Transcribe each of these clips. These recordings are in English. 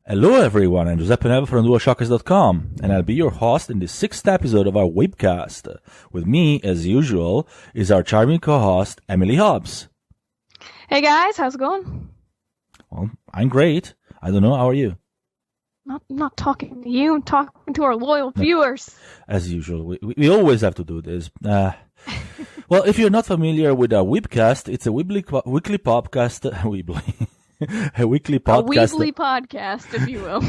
Hello everyone, I'm Giuseppe Nelva from DualShockers.com, and I'll be your host in the 6th episode of our WeebCast. With me, as usual, is our charming co-host, Emily Hobbs. Hey guys, how's it going? Well, I'm great. I don't know, how are you? Not talking to you, I'm talking to our loyal viewers. As usual, we always have to do this. Well, if you're not familiar with our WeebCast, it's a weekly podcast, a weekly podcast. A weekly podcast, if you will.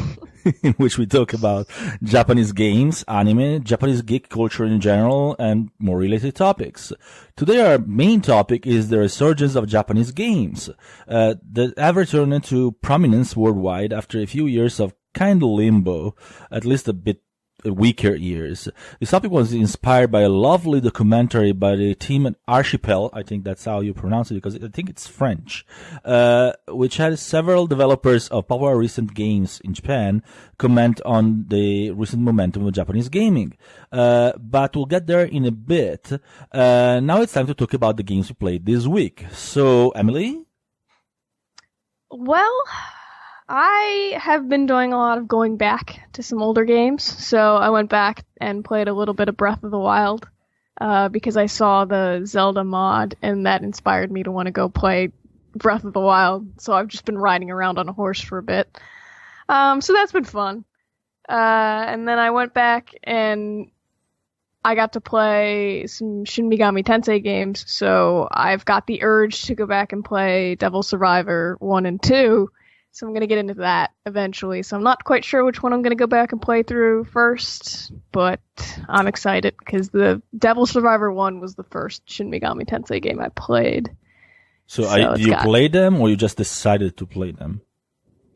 In which we talk about Japanese games, anime, Japanese geek culture in general, and more related topics. Today our main topic is the resurgence of Japanese games that have returned into prominence worldwide after a few years of kind of limbo, at least a bit weaker years. This topic was inspired by a lovely documentary by the team at Archipel, I think that's how you pronounce it because I think it's French, which had several developers of popular recent games in Japan comment on the recent momentum of Japanese gaming. But we'll get there in a bit. Now it's time to talk about the games we played this week. So, Emily? Well, I have been doing a lot of going back to some older games, so I went back and played a little bit of Breath of the Wild, because I saw the Zelda mod, and that inspired me to want to go play Breath of the Wild, so I've just been riding around on a horse for a bit. So that's been fun. And then I went back and I got to play some Shin Megami Tensei games, so I've got the urge to go back and play Devil Survivor 1 and 2, so I'm going to get into that eventually. So I'm not quite sure which one I'm going to go back and play through first, but I'm excited because the Devil Survivor 1 was the first Shin Megami Tensei game I played. So do you play them or you just decided to play them?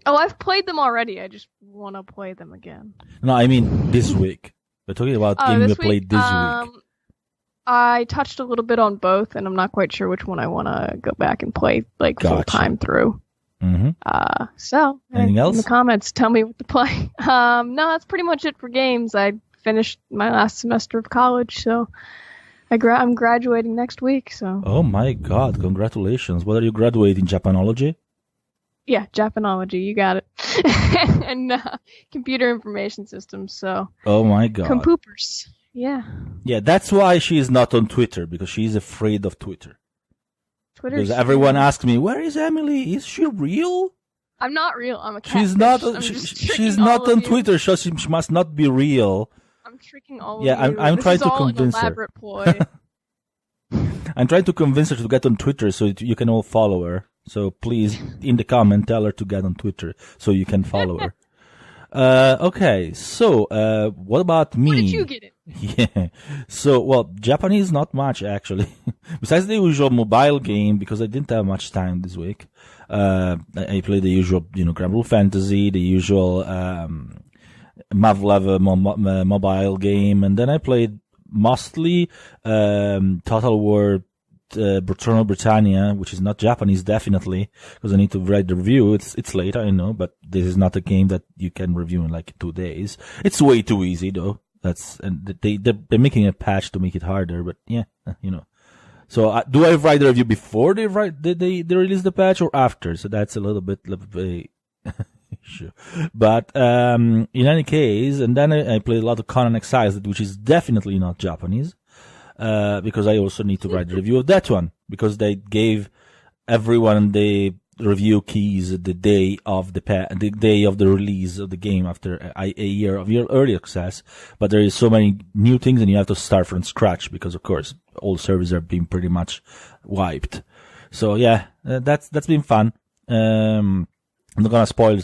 Oh, I've played them already. I just want to play them again. No, I mean this week. We're talking about games you played this week. I touched a little bit on both, and I'm not quite sure which one I want to go back and play full time through. Mm-hmm. So anything else? In the comments, tell me what to play. No, that's pretty much it for games. I finished my last semester of college, so I'm graduating next week. So. Oh my God! Congratulations! What are you graduating? Japanology? Yeah, Japanology. You got it. And computer information systems. So. Oh my God! Compoopers. Yeah. Yeah, that's why she is not on Twitter, because she's afraid of Twitter. Because everyone asks me, where is Emily? Is she real? I'm not real. I'm a catfish. She's not on Twitter, so she must not be real. I'm tricking all of you. Yeah, I'm trying to convince her. Elaborate ploy. I'm trying to convince her to get on Twitter so you can all follow her. So please, in the comment, tell her to get on Twitter so you can follow her. Okay, so what about me? What did you get it? Yeah. So, well, Japanese, not much, actually. Besides the usual mobile game, because I didn't have much time this week. I played the usual, Grand Blue Fantasy, the usual, Mavlev mobile game, and then I played mostly, Total War, Bruno Britannia, which is not Japanese, definitely, because I need to write the review. It's late, I know, but this is not a game that you can review in 2 days. It's way too easy, though. They're making a patch to make it harder, but yeah, So do I write the review before they release the patch or after? So that's a little bit issue. But in any case, and then I played a lot of Conan Exiles, which is definitely not Japanese, because I also need to write the review of that one, because they gave everyone the review keys the day of the release of the game after a year of early access. But there is so many new things and you have to start from scratch because, of course, all servers are being pretty much wiped. So yeah, that's been fun. I'm not gonna spoil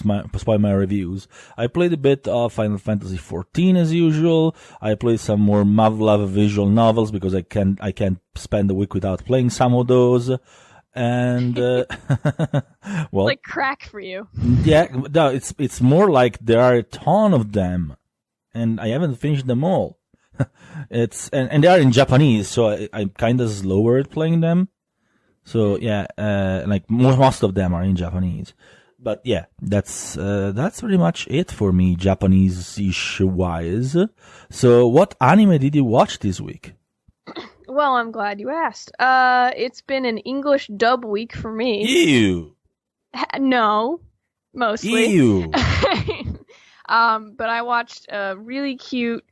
my reviews. I played a bit of Final Fantasy XIV as usual. I played some more Mavlev visual novels because I can't spend a week without playing some of those. And well, like crack for you. Yeah, no, it's more like there are a ton of them, and I haven't finished them all. And they are in Japanese, so I'm kind of slower at playing them. So yeah, most of them are in Japanese. But yeah, that's pretty much it for me, Japanese-ish wise. So what anime did you watch this week? Well, I'm glad you asked. It's been an English dub week for me. Ew. No, mostly. Ew. But I watched a really cute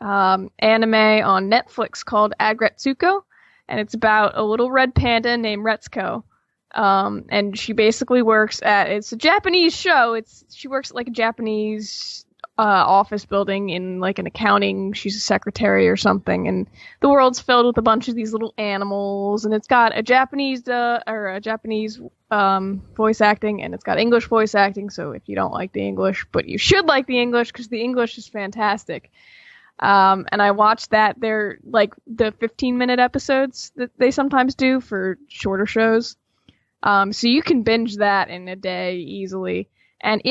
anime on Netflix called Agretsuko, and it's about a little red panda named Retsuko. And she basically it's a Japanese show. She works at like a Japanese office building in like an accounting. She's a secretary or something, and the world's filled with a bunch of these little animals, and it's got a Japanese voice acting, and it's got English voice acting. So if you don't like the English, but you should like the English because the English is fantastic. And I watched that. They're like the 15-minute episodes that they sometimes do for shorter shows. So you can binge that in a day easily, and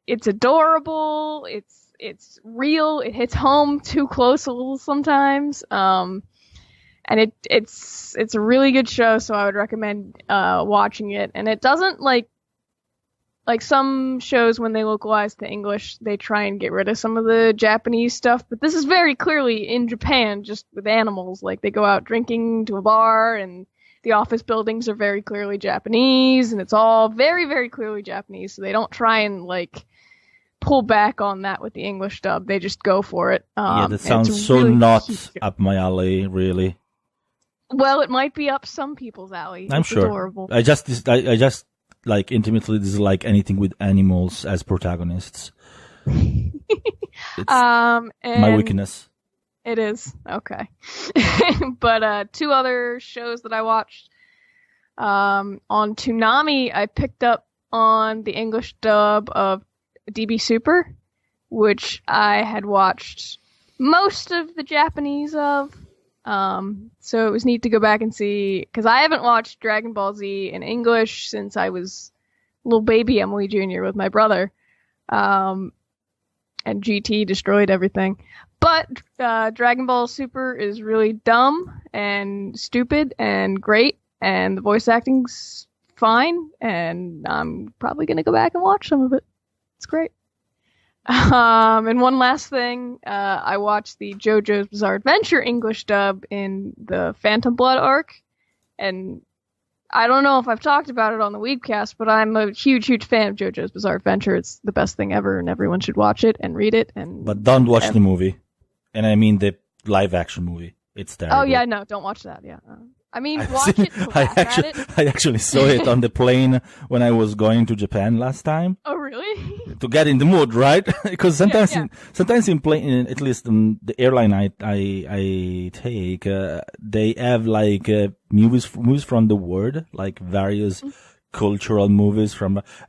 it's adorable. It's real. It hits home too close a little sometimes. And it's a really good show, so I would recommend watching it. And it doesn't like some shows when they localize to English, they try and get rid of some of the Japanese stuff. But this is very clearly in Japan, just with animals. Like they go out drinking to a bar, and the office buildings are very clearly Japanese, and it's all very, very clearly Japanese. So they don't try and like pull back on that with the English dub. They just go for it. Yeah, that sounds so really not cute. up my alley, really. Well, it might be up some people's alley. I'm it's sure. Adorable. I just like intimately dislike anything with animals as protagonists. It's And my weakness. It is. Okay. But two other shows that I watched. On Toonami, I picked up on the English dub of DB Super, which I had watched most of the Japanese of. So it was neat to go back and see, because I haven't watched Dragon Ball Z in English since I was little baby Emily Jr. with my brother. And GT destroyed everything. But Dragon Ball Super is really dumb and stupid and great, and the voice acting's fine, and I'm probably going to go back and watch some of it. It's great. And one last thing, I watched the JoJo's Bizarre Adventure English dub in the Phantom Blood arc, and I don't know if I've talked about it on the WeebCast, but I'm a huge, huge fan of JoJo's Bizarre Adventure. It's the best thing ever, and everyone should watch it and read it. But don't watch the movie. And I mean the live-action movie. It's terrible. Oh, yeah, no, don't watch that, yeah. I mean, watch it to laugh at it. I actually saw it on the plane when I was going to Japan last time. Oh, really? To get in the mood, right? Because sometimes, Yeah. sometimes in plane, at least the airline I take, they have like movies from the world, like various cultural movies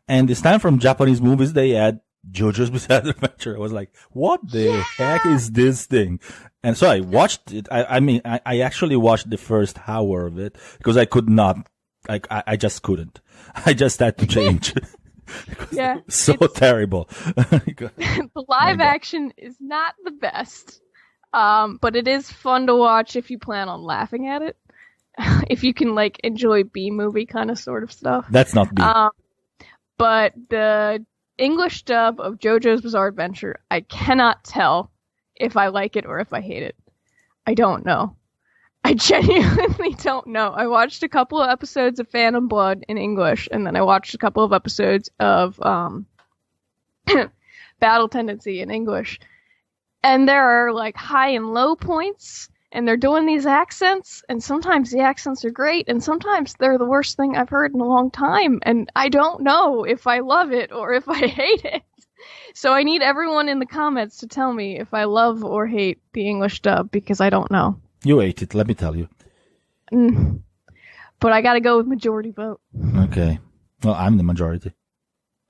and this time from Japanese movies they had JoJo's Bizarre Adventure. I was like, what the heck is this thing? And so I watched it. I actually watched the first hour of it because I could not, I just couldn't. I just had to change. Yeah. So terrible. The live action is not the best. But it is fun to watch if you plan on laughing at it. If you can like enjoy B-movie kind of sort of stuff. That's not B. But the English dub of JoJo's Bizarre Adventure, I cannot tell if I like it or if I hate it. I don't know. I genuinely don't know. I watched a couple of episodes of Phantom Blood in English, and then I watched a couple of episodes of Battle Tendency in English. And there are like high and low points, and they're doing these accents, and sometimes the accents are great, and sometimes they're the worst thing I've heard in a long time, and I don't know if I love it or if I hate it. So I need everyone in the comments to tell me if I love or hate the English dub, because I don't know. You hate it, let me tell you. But I gotta go with majority vote. Okay. Well, I'm the majority.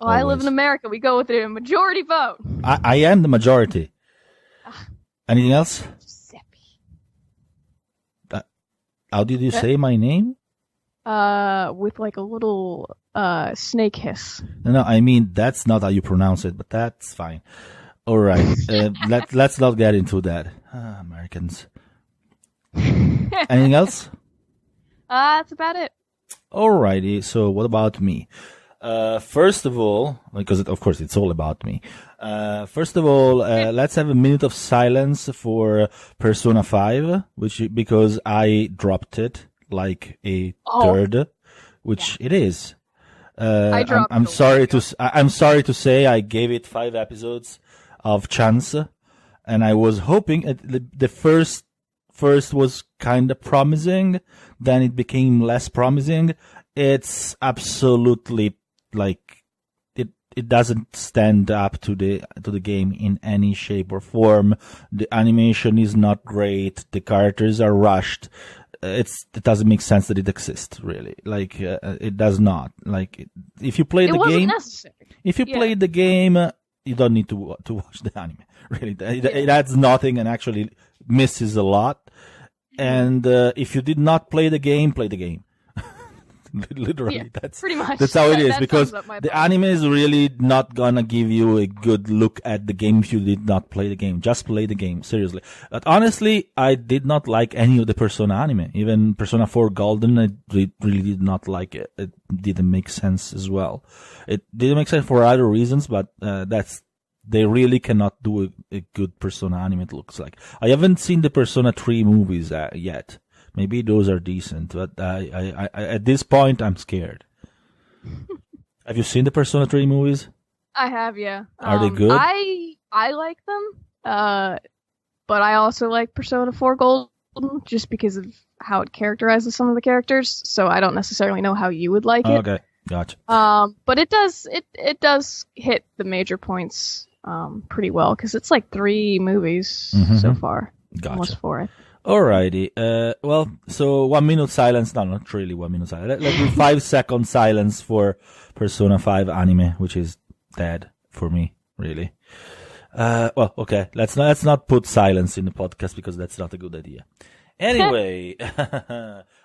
Well, I live in America. We go with a majority vote. I am the majority. Anything else? Giuseppe. How did you say my name? With like a little snake hiss. No, I mean that's not how you pronounce it, but that's fine. All right, let's not get into that. Americans. Anything else? That's about it. Alrighty. So what about me? First of all, because of course it's all about me. First of all, let's have a minute of silence for Persona 5, because I dropped it like a third, which it is. I dropped I'm it a sorry while to I'm sorry to say I gave it 5 episodes of chance, and I was hoping the first was kind of promising, then it became less promising. It's absolutely like it doesn't stand up to the game in any shape or form. The animation is not great. The characters are rushed. It doesn't make sense that it exists, really. Like it does not. Like if you play It the wasn't game, necessary. if you Yeah. play the game, you don't need to watch the anime. Really, it adds nothing and actually misses a lot. And if you did not play the game, play the game. Literally, Yeah, that's pretty much. that's how it is, That because sums up my the thought. anime is really not gonna give you a good look at the game if you did not play the game. Just play the game, seriously. But honestly, I did not like any of the Persona anime. Even Persona 4 Golden, I really did not like it. It didn't make sense as well. It didn't make sense for other reasons, but they really cannot do a good Persona anime, it looks like. I haven't seen the Persona 3 movies yet. Maybe those are decent, but I at this point, I'm scared. Have you seen the Persona 3 movies? I have, yeah. Are they good? I like them, but I also like Persona 4 Golden just because of how it characterizes some of the characters. So I don't necessarily know how you would like it. Okay, gotcha. But it does hit the major points pretty well because it's like 3 movies so far, Gotcha. almost 4. Alrighty. Well, so 1 minute silence. No, not really 1 minute silence. Let's do 5-second silence for Persona 5 anime, which is dead for me, really. Well, okay. Let's not put silence in the podcast because that's not a good idea. Anyway,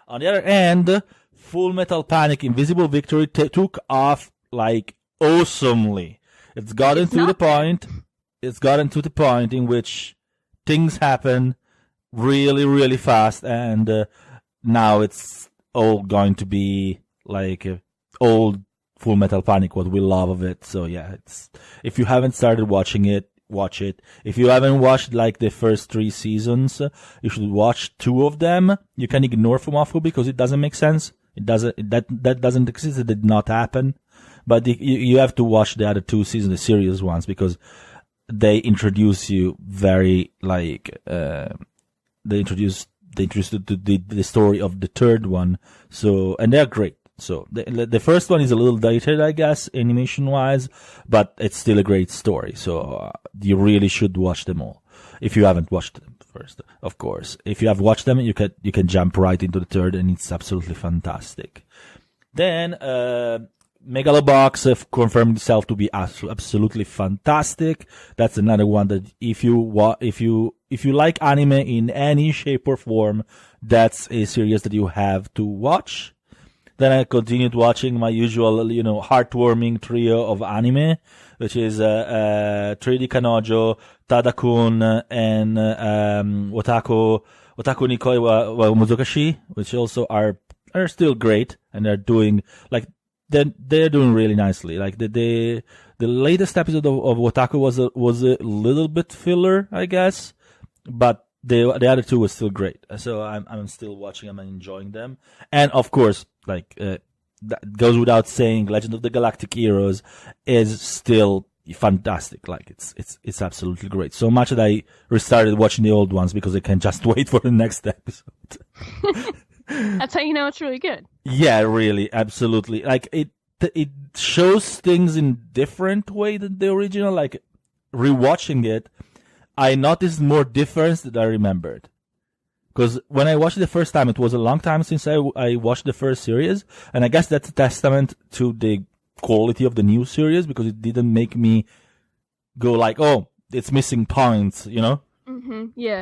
on the other hand, Full Metal Panic Invisible Victory took off like awesomely. It's gotten to the point in which things happen really, really fast, and now it's all going to be like old Full Metal Panic, what we love of it. So yeah, if you haven't started watching it, watch it. If you haven't watched like the first 3 seasons, you should watch 2 of them. You can ignore Fumafu because it doesn't make sense. That doesn't exist. It did not happen. But you have to watch the other 2 seasons, the serious ones, because they introduce you very like they introduced the story of the third one. So, and they're great. So the first one is a little dated, I guess, animation wise, but it's still a great story. So you really should watch them all. If you haven't watched them first, of course. If you have watched them, you can jump right into the third, and it's absolutely fantastic. Then Megalobox confirmed itself to be absolutely fantastic. That's another one that if you like anime in any shape or form, that's a series that you have to watch. Then I continued watching my usual, heartwarming trio of anime, which is 3D Kanojo, Tadakun, and Otaku Nikoi wa Muzokashi, which also are still great, and they're doing they're doing really nicely. Like the latest episode of Otaku was a little bit filler, I guess, but the other 2 was still great. So I'm still watching them and enjoying them. And of course, that goes without saying, Legend of the Galactic Heroes is still fantastic. Like it's absolutely great. So much that I restarted watching the old ones because I can just wait for the next episode. That's how you know it's really good. Yeah, really, absolutely. Like it shows things in different way than the original. Like rewatching it, I noticed more difference than I remembered. Because when I watched it the first time, it was a long time since I watched the first series, and I guess that's a testament to the quality of the new series because it didn't make me go like, oh, it's missing points, Yeah,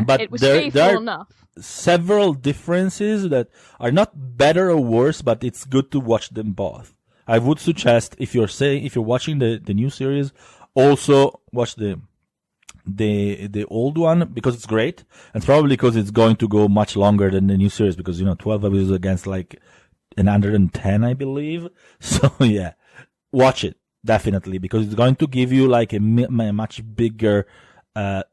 But it was there faithful are enough. several differences that are not better or worse, but it's good to watch them both. I would suggest if you're watching the new series, also watch the old one because it's great, and probably because it's going to go much longer than the new series because 12 episodes against like 110, I believe. So yeah, watch it definitely because it's going to give you like a much bigger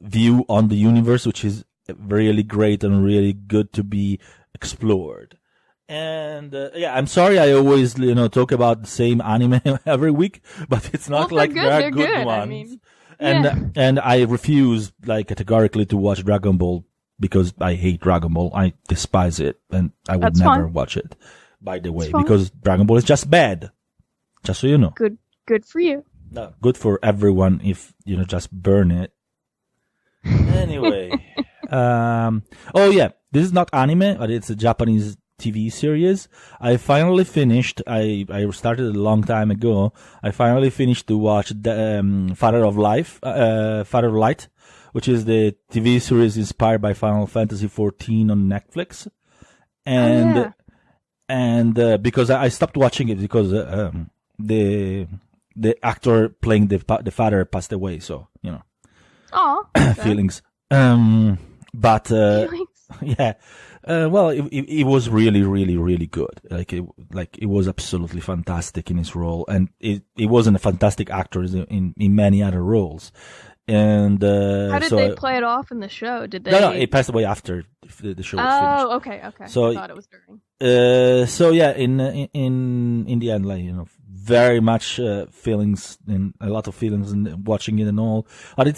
view on the universe, which is really great and really good to be explored. And yeah, I'm sorry I always talk about the same anime every week, but it's not Well, like they're there are good. good ones. I mean, And yeah. and I refuse like categorically to watch Dragon Ball because I hate Dragon Ball. I despise it, and I would That's never fine. watch it. By the way, fine. because Dragon Ball is just bad. Just so you know. Good for you. No, good for everyone if just burn it. Anyway, oh yeah, this is not anime, but it's a Japanese TV series. I finally finished. I started a long time ago. I finally finished to watch the Father of Light, which is the TV series inspired by Final Fantasy XIV on Netflix. And yeah. and because I stopped watching it because the actor playing the father passed away, so Aw. feelings. But Feelings. yeah, well, it was really, really, really good. Like it was absolutely fantastic in his role, and it wasn't a fantastic actor in many other roles. And How did so they play it off in the show? Did they? no, he passed away after the show was finished. Oh, okay. So I thought it was during. So yeah, in the end, like very much feelings and a lot of feelings in watching it and all. But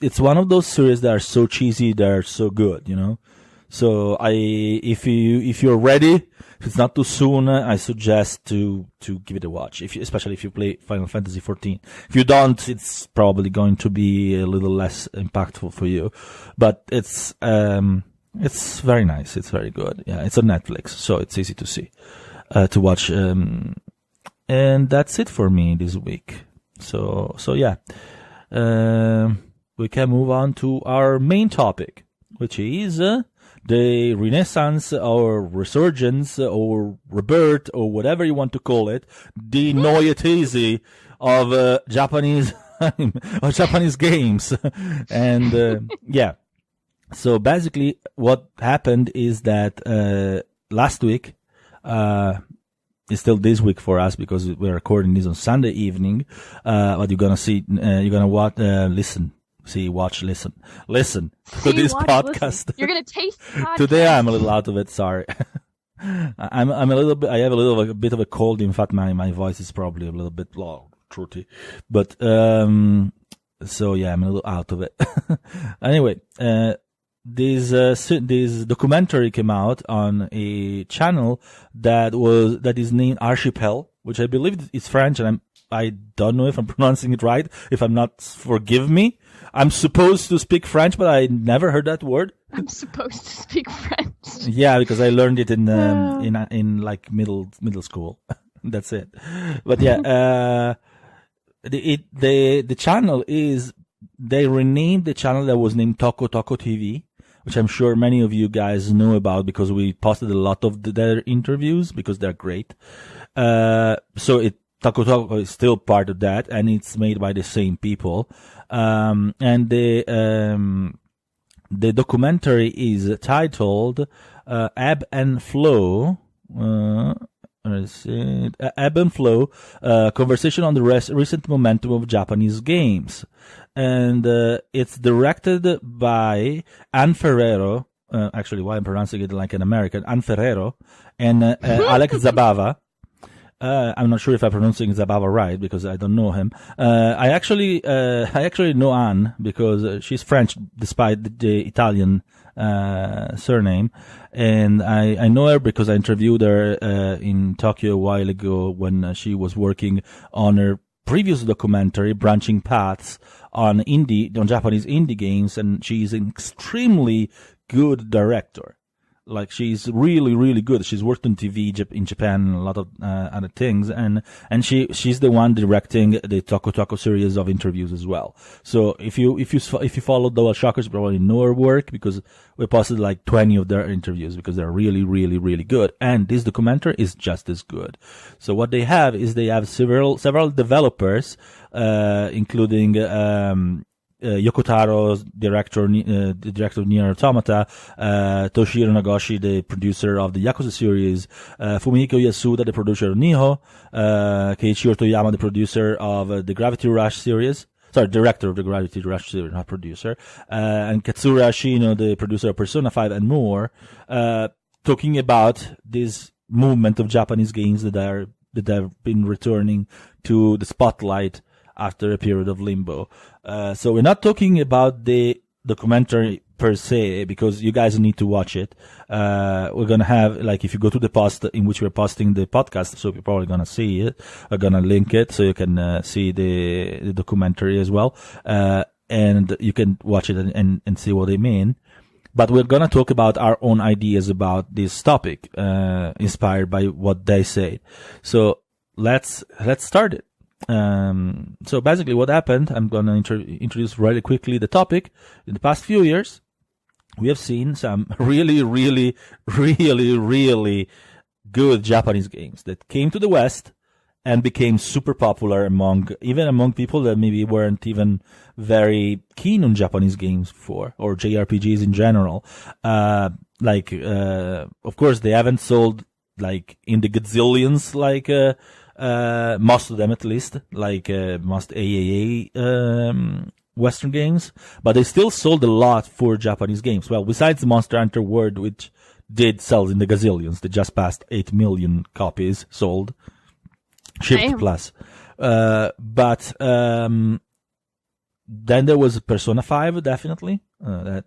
it's one of those series that are so cheesy, they're so good, So if you're ready, if it's not too soon, I suggest to give it a watch. Especially if you play Final Fantasy XIV. If you don't, it's probably going to be a little less impactful for you. But it's very nice. It's very good. Yeah, it's on Netflix, so it's easy to see, to watch. And that's it for me this week. So yeah, we can move on to our main topic, which is the renaissance or resurgence or rebirth or whatever you want to call it, the noyatese of Japanese of Japanese games. And yeah, so basically what happened is that last week, it's still this week for us because we're recording this on Sunday evening, but you're gonna see, you're gonna watch, listen to this podcast. Listen. You're gonna taste the podcast. Today I'm a little out of it. Sorry. I'm a little bit. I have a bit of a cold. In fact, my voice is probably a little bit truthy. But so yeah, I'm a little out of it. Anyway, this documentary came out on a channel that is named Archipel, which I believe is French, and I don't know if I'm pronouncing it right. If I'm not, forgive me. I'm supposed to speak French, but I never heard that word. I'm supposed to speak French. Yeah, because I learned it in like middle school. That's it. But yeah, the channel is, they renamed the channel that was named Toko Toko TV, which I'm sure many of you guys know about because we posted a lot of their interviews because they're great. So Toko Toko is still part of that, and it's made by the same people. And the documentary is titled Ebb and Flow. Ebb and Flow, conversation on the recent momentum of Japanese games. And it's directed by Ann Ferrero. Actually, why I'm pronouncing it like an American, Ann Ferrero, and Alex Zabava. I'm not sure if I'm pronouncing Zabava right because I don't know him. I actually know Anne because she's French despite the Italian surname, and I know her because I interviewed her in Tokyo a while ago when she was working on her previous documentary, Branching Paths, on Japanese indie games, and she's an extremely good director. Like, she's really, really good. She's worked on TV in Japan and a lot of other things, and she's the one directing the Toko Toko series of interviews as well. So if you follow DualShockers, you probably know her work because we posted like 20 of their interviews because they're really, really, really good. And this documentary is just as good. So what they have is several developers, including Yoko Taro, director of Nier Automata, Toshiro Nagoshi, the producer of the Yakuza series, Fumihiko Yasuda, the producer of Nioh, Keiichiro Toyama, the producer of the Gravity Rush series. Sorry, director of the Gravity Rush series, not producer. And Katsura Ashino, the producer of Persona 5 and more, talking about this movement of Japanese games that have been returning to the spotlight after a period of limbo. So we're not talking about the documentary per se, because you guys need to watch it. We're gonna have, like, if you go to the post in which we're posting the podcast, so you're probably gonna see it. We're gonna link it so you can see the documentary as well, and you can watch it and see what they mean. But we're gonna talk about our own ideas about this topic, inspired by what they say. So let's start it. So basically what happened, I'm gonna introduce really quickly the topic. In the past few years, we have seen some really, really, really, really good Japanese games that came to the West and became super popular among people that maybe weren't even very keen on Japanese games before, or JRPGs in general. Of course, they haven't sold, like, in the gazillions, like, most of them at least, like, most AAA, Western games, but they still sold a lot for Japanese games. Well, besides the Monster Hunter World, which did sell in the gazillions, they just passed 8 million copies sold, shipped plus. Then there was Persona 5, definitely. It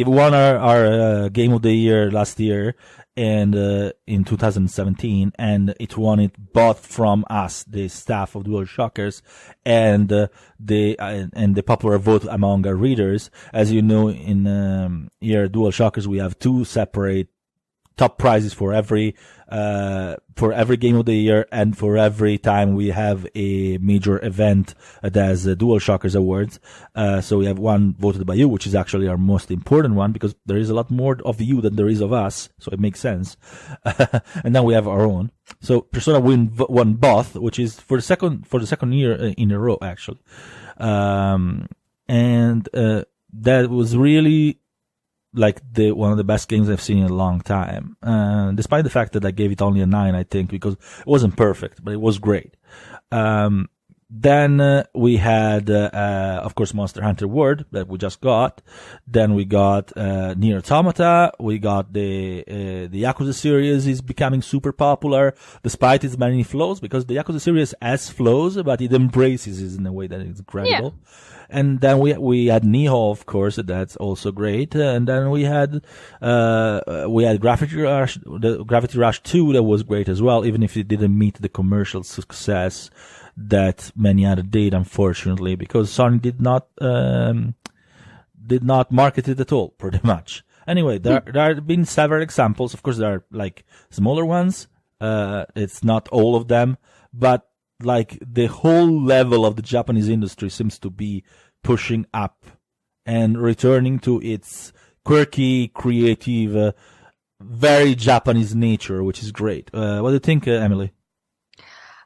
won our Game of the Year last year, and in 2017, and it won it both from us, the staff of DualShockers, and the popular vote among our readers. As you know, in here at DualShockers, we have 2 separate top prizes for every Game of the Year, and for every time we have a major event that has DualShockers awards. So we have one voted by you, which is actually our most important one, because there is a lot more of you than there is of us, so it makes sense. And then we have our own. So Persona won both, which is for the second year in a row, actually. That was really, like, one of the best games I've seen in a long time. Despite the fact that I gave it only a 9, I think, because it wasn't perfect, but it was great. Then we had, of course, Monster Hunter World that we just got. Then we got Nier Automata. We got the Yakuza series is becoming super popular, despite its many flaws, because the Yakuza series has flaws, but it embraces it in a way that is incredible. Yeah. And then we had Nihon, of course, that's also great. And then we had Gravity Rush, the Gravity Rush 2, that was great as well, even if it didn't meet the commercial success that many other did, unfortunately, because Sony did not market it at all, pretty much. Anyway, there have been several examples. Of course, there are, like, smaller ones. It's not all of them, but, like, the whole level of the Japanese industry seems to be pushing up and returning to its quirky, creative, very Japanese nature, which is great. What do you think, Emily?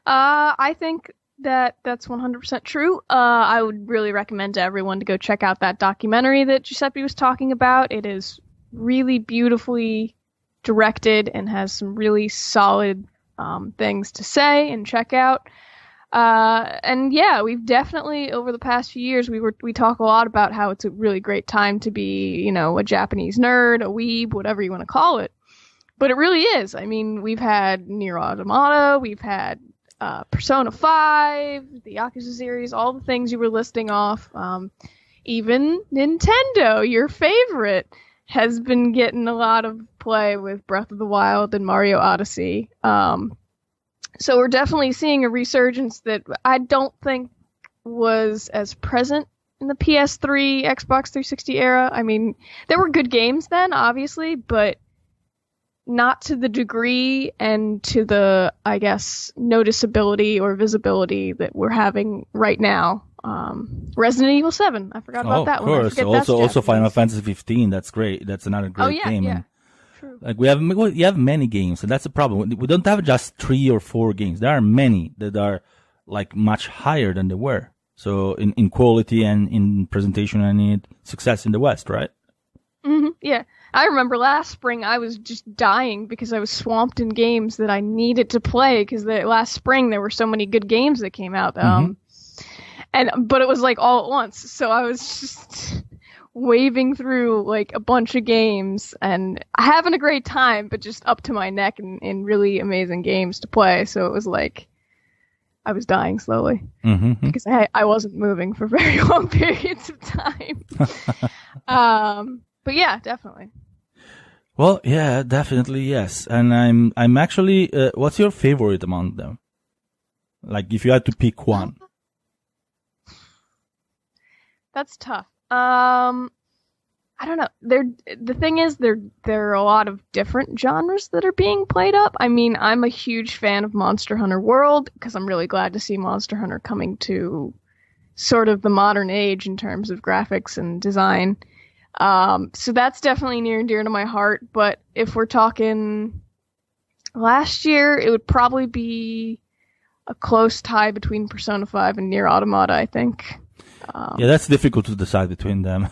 I think that's 100% true. I would really recommend to everyone to go check out that documentary that Giuseppe was talking about. It is really beautifully directed and has some really solid things to say and check out. And yeah, we've definitely, over the past few years, we talk a lot about how it's a really great time to be, a Japanese nerd, a weeb, whatever you want to call it. But it really is. I mean, we've had Nier Automata, we've had Persona 5, the Yakuza series, all the things you were listing off. Even Nintendo, your favorite, has been getting a lot of play with Breath of the Wild and Mario Odyssey. So we're definitely seeing a resurgence that I don't think was as present in the PS3, Xbox 360 era. I mean, there were good games then, obviously, but not to the degree and to the, I guess, noticeability or visibility that we're having right now. Resident Evil 7, I forgot about that one. Of course. Also Final Fantasy 15, that's great. That's another great game. Yeah. True. Like we have many games, and that's the problem. We don't have just 3 or 4 games. There are many that are, like, much higher than they were. So in quality and in presentation and in success in the West, right? Mm-hmm. Yeah. I remember last spring I was just dying because I was swamped in games that I needed to play, because last spring there were so many good games that came out. But it was like all at once. So I was just waving through like a bunch of games and having a great time, but just up to my neck in really amazing games to play. So it was like I was dying slowly because I wasn't moving for very long periods of time. But yeah, definitely. Well, yeah, definitely yes. And I'm actually. What's your favorite among them? Like, if you had to pick one. That's tough. I don't know. The thing is, there are a lot of different genres that are being played up. I mean, I'm a huge fan of Monster Hunter World because I'm really glad to see Monster Hunter coming to sort of the modern age in terms of graphics and design. So that's definitely near and dear to my heart. But if we're talking last year, it would probably be a close tie between Persona 5 and Nier Automata, I think. Yeah, that's difficult to decide between them.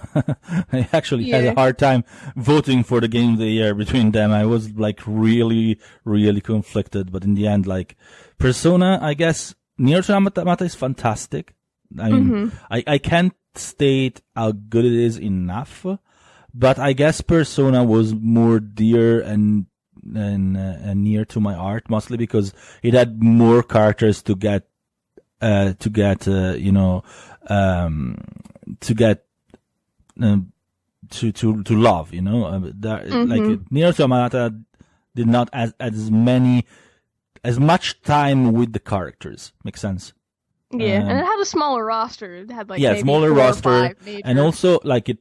I actually had a hard time voting for the game of the year between them. I was like really, really conflicted, but in the end, like Persona, I guess Nier Automata is fantastic. I mean, I can't state how good it is enough, but I guess Persona was more dear and near to my heart, mostly because it had more characters to get to love, you know. Like Nier Automata did not as much time with the characters. Makes sense. Yeah, and it had a smaller roster. It had like smaller roster, and also like it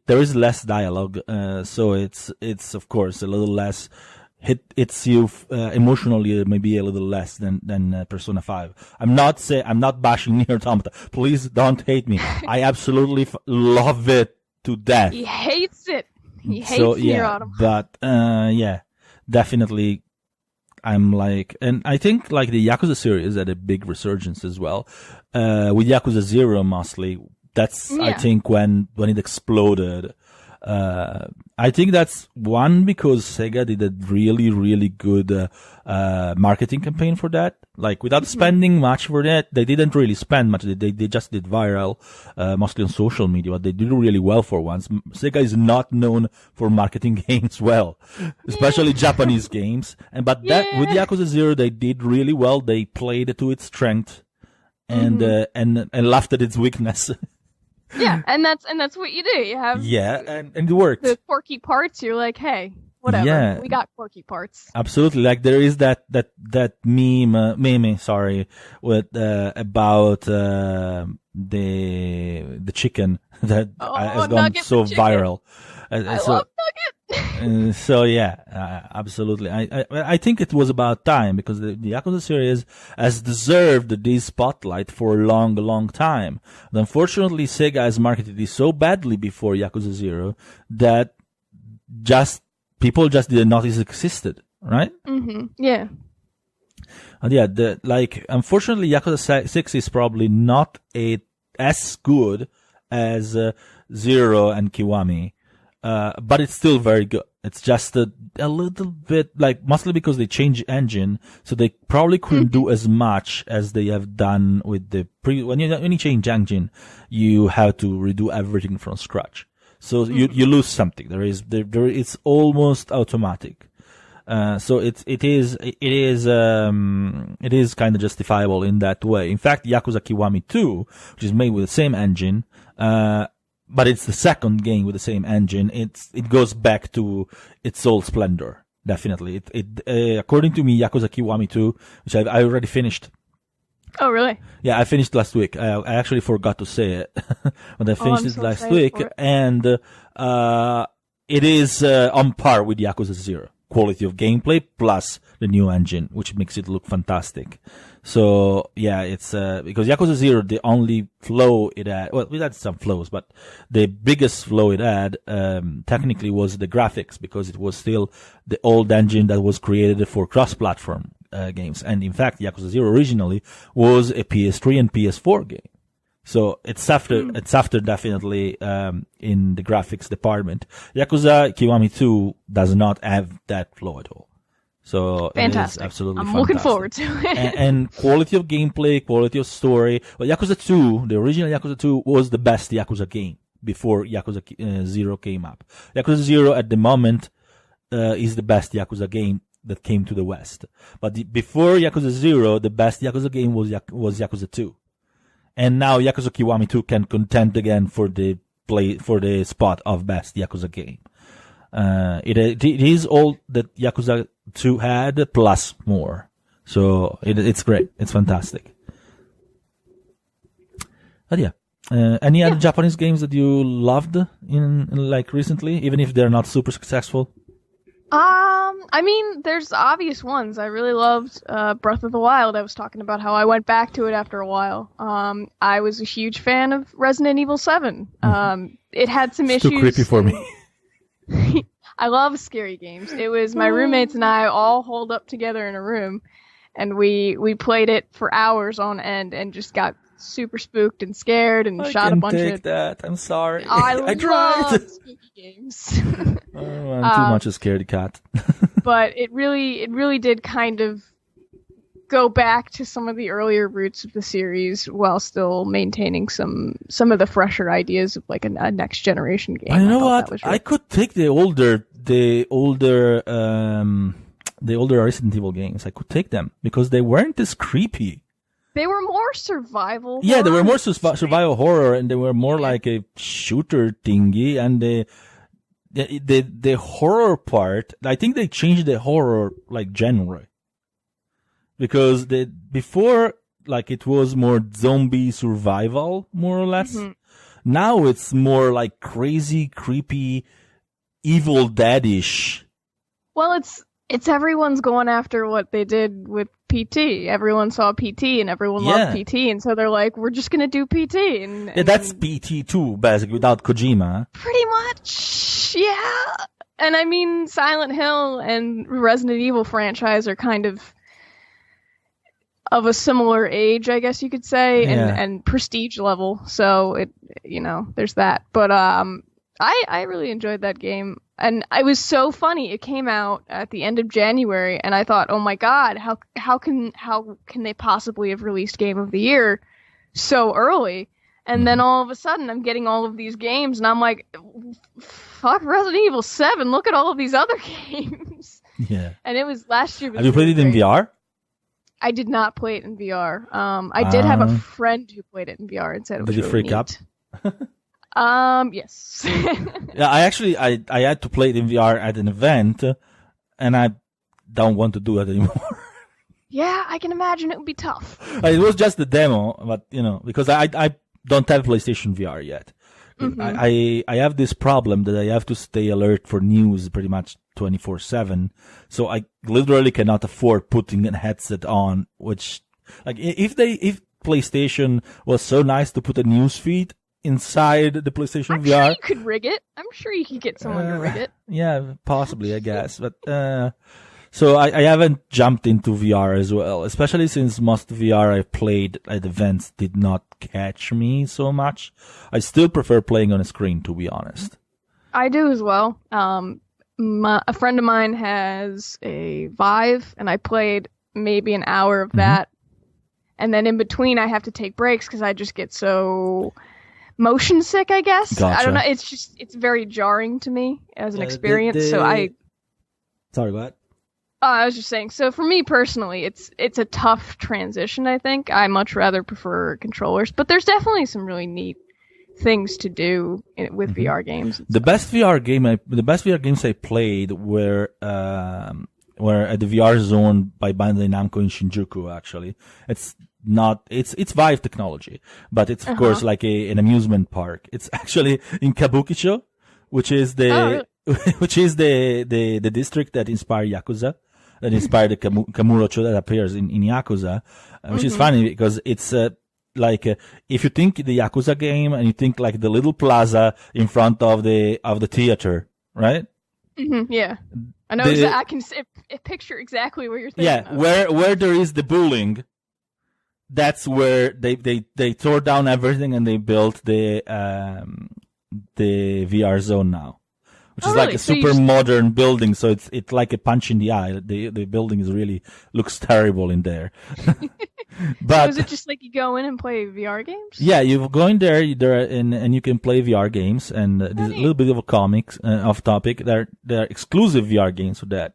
there is less dialogue, so it's of course a little less. It's you emotionally maybe a little less than Persona 5. I'm not bashing Nier Automata. Please don't hate me. I absolutely love it to death. He hates it. He hates Nier Automata. But definitely. I'm like, and I think like the Yakuza series had a big resurgence as well, with Yakuza 0 mostly. That's, I think, when it exploded. I think that's one because Sega did a really, really good marketing campaign for that. Like, without spending much for that, they didn't really spend much. They just did viral, mostly on social media, but they did really well for once. Sega is not known for marketing games well, especially Japanese games. But that, with Yakuza 0, they did really well. They played it to its strength and laughed at its weakness. Yeah, and that's what you do. You have and it worked. The quirky parts. You're like, hey, whatever. Yeah. We got quirky parts. Absolutely. Like there is that meme, sorry, with about the chicken that has gone so viral. I love Nugget. So yeah, absolutely. I think it was about time because the Yakuza series has deserved this spotlight for a long time. But unfortunately, Sega has marketed it so badly before Yakuza 0 that people just didn't notice it existed, right? Yeah. And yeah, unfortunately, Yakuza 6 is probably not as good as 0 and Kiwami. But it's still very good. It's just a little bit, like, mostly because they changed engine, so they probably couldn't do as much as they have done with the when you change engine, you have to redo everything from scratch. So you lose something. It's almost automatic. So it is kind of justifiable in that way. In fact, Yakuza Kiwami 2, which is made with the same engine, but it's the second game with the same engine. It goes back to its old splendor. Definitely. According to me, Yakuza Kiwami 2, which I already finished. Oh, really? Yeah, I finished last week. I actually forgot to say it, but I finished it last week, and it is on par with Yakuza 0. Quality of gameplay plus the new engine, which makes it look fantastic. So yeah, it's because Yakuza 0, the only flaw it had, well, it had some flaws, but the biggest flaw it had technically was the graphics, because it was still the old engine that was created for cross-platform games. And in fact, Yakuza 0 originally was a PS3 and PS4 game. So it's after definitely in the graphics department. Yakuza Kiwami 2 does not have that flaw at all. So fantastic. It is absolutely I'm fantastic. Looking forward to it. and quality of gameplay, quality of story. Well, Yakuza 2, the original Yakuza 2 was the best Yakuza game before Yakuza 0 came up. Yakuza 0 at the moment is the best Yakuza game that came to the West. But before Yakuza 0, the best Yakuza game was Yakuza 2. And now Yakuza Kiwami 2 can contend again for the spot of best Yakuza game. It is all that Yakuza 2 had plus more. So it's great. It's fantastic. But yeah. Any other Japanese games that you loved in like recently, even if they're not super successful? I mean, there's obvious ones. I really loved Breath of the Wild. I was talking about how I went back to it after a while. I was a huge fan of Resident Evil 7. It had some issues. Too creepy for me. I love scary games. It was my roommates and I all holed up together in a room, and we played it for hours on end and just got super spooked and scared and shot a bunch of... I can't take that. I'm sorry. I love spooky games. I'm too much a scaredy cat. But it really did kind of go back to some of the earlier roots of the series while still maintaining some of the fresher ideas of like a next generation game. You know what? I could take the older Resident Evil games. I could take them because they weren't as creepy. They were more survival. Yeah, they were more survival horror, and they were more like a shooter thingy. And the horror part, I think they changed the horror like genre, because before like it was more zombie survival, more or less. Mm-hmm. Now it's more like crazy, creepy, Evil Dead-ish. Well, it's everyone's going after what they did with PT. Everyone saw PT and everyone loved PT, and so they're like, we're just gonna do PT. And that's PT too, basically, without Kojima. Pretty much, yeah. And I mean, Silent Hill and Resident Evil franchise are kind of a similar age, I guess you could say, and prestige level. So there's that. But I really enjoyed that game. And it was so funny. It came out at the end of January, and I thought, "Oh my God, how can they possibly have released Game of the Year so early?" And then all of a sudden, I'm getting all of these games, and I'm like, "Fuck Resident Evil 7! Look at all of these other games." Yeah. And it was last year. Have you played it in VR? I did not play it in VR. I did have a friend who played it in VR and said it was really freak neat. Up? Yes. Yeah, I had to play it in VR at an event, and I don't want to do it anymore. Yeah, I can imagine it would be tough. It was just the demo, but because I don't have PlayStation VR yet. Mm-hmm. I have this problem that I have to stay alert for news pretty much 24/7, so I literally cannot afford putting a headset on. Which, like, if PlayStation was so nice to put a news feed inside the PlayStation VR. I'm sure you could rig it. I'm sure you could get someone to rig it. Yeah, possibly, I guess. But so I haven't jumped into VR as well, especially since most VR I played at events did not catch me so much. I still prefer playing on a screen, to be honest. I do as well. A friend of mine has a Vive, and I played maybe an hour of that. And then in between, I have to take breaks because I just get so motion sick, I guess. Gotcha. I don't know. It's very jarring to me as an experience. Sorry, go ahead. I was just saying. So for me personally, it's a tough transition. I think I much rather prefer controllers, but there's definitely some really neat things to do with VR games. The best VR games I played were at the VR Zone by Bandai Namco in Shinjuku. Actually, it's Vive technology, but it's of course like an amusement park. It's actually in Kabukicho, which is the district that inspired Yakuza, that inspired the Kamurocho that appears in Yakuza, which is funny because it's if you think the Yakuza game and you think like the little plaza in front of the theater, right? Mm-hmm, yeah, I know. I can picture exactly where you're thinking. Yeah, where there is the bowling. That's where they tore down everything and they built the VR Zone now, which Oh, is like really? a So you super just- modern building. So it's like a punch in the eye. The building is really looks terrible in there. So But is it just like you go in and play VR games? yeah, you go in there, and you can play VR games. And there's a neat. little bit of a comics off topic. They're exclusive VR games for that.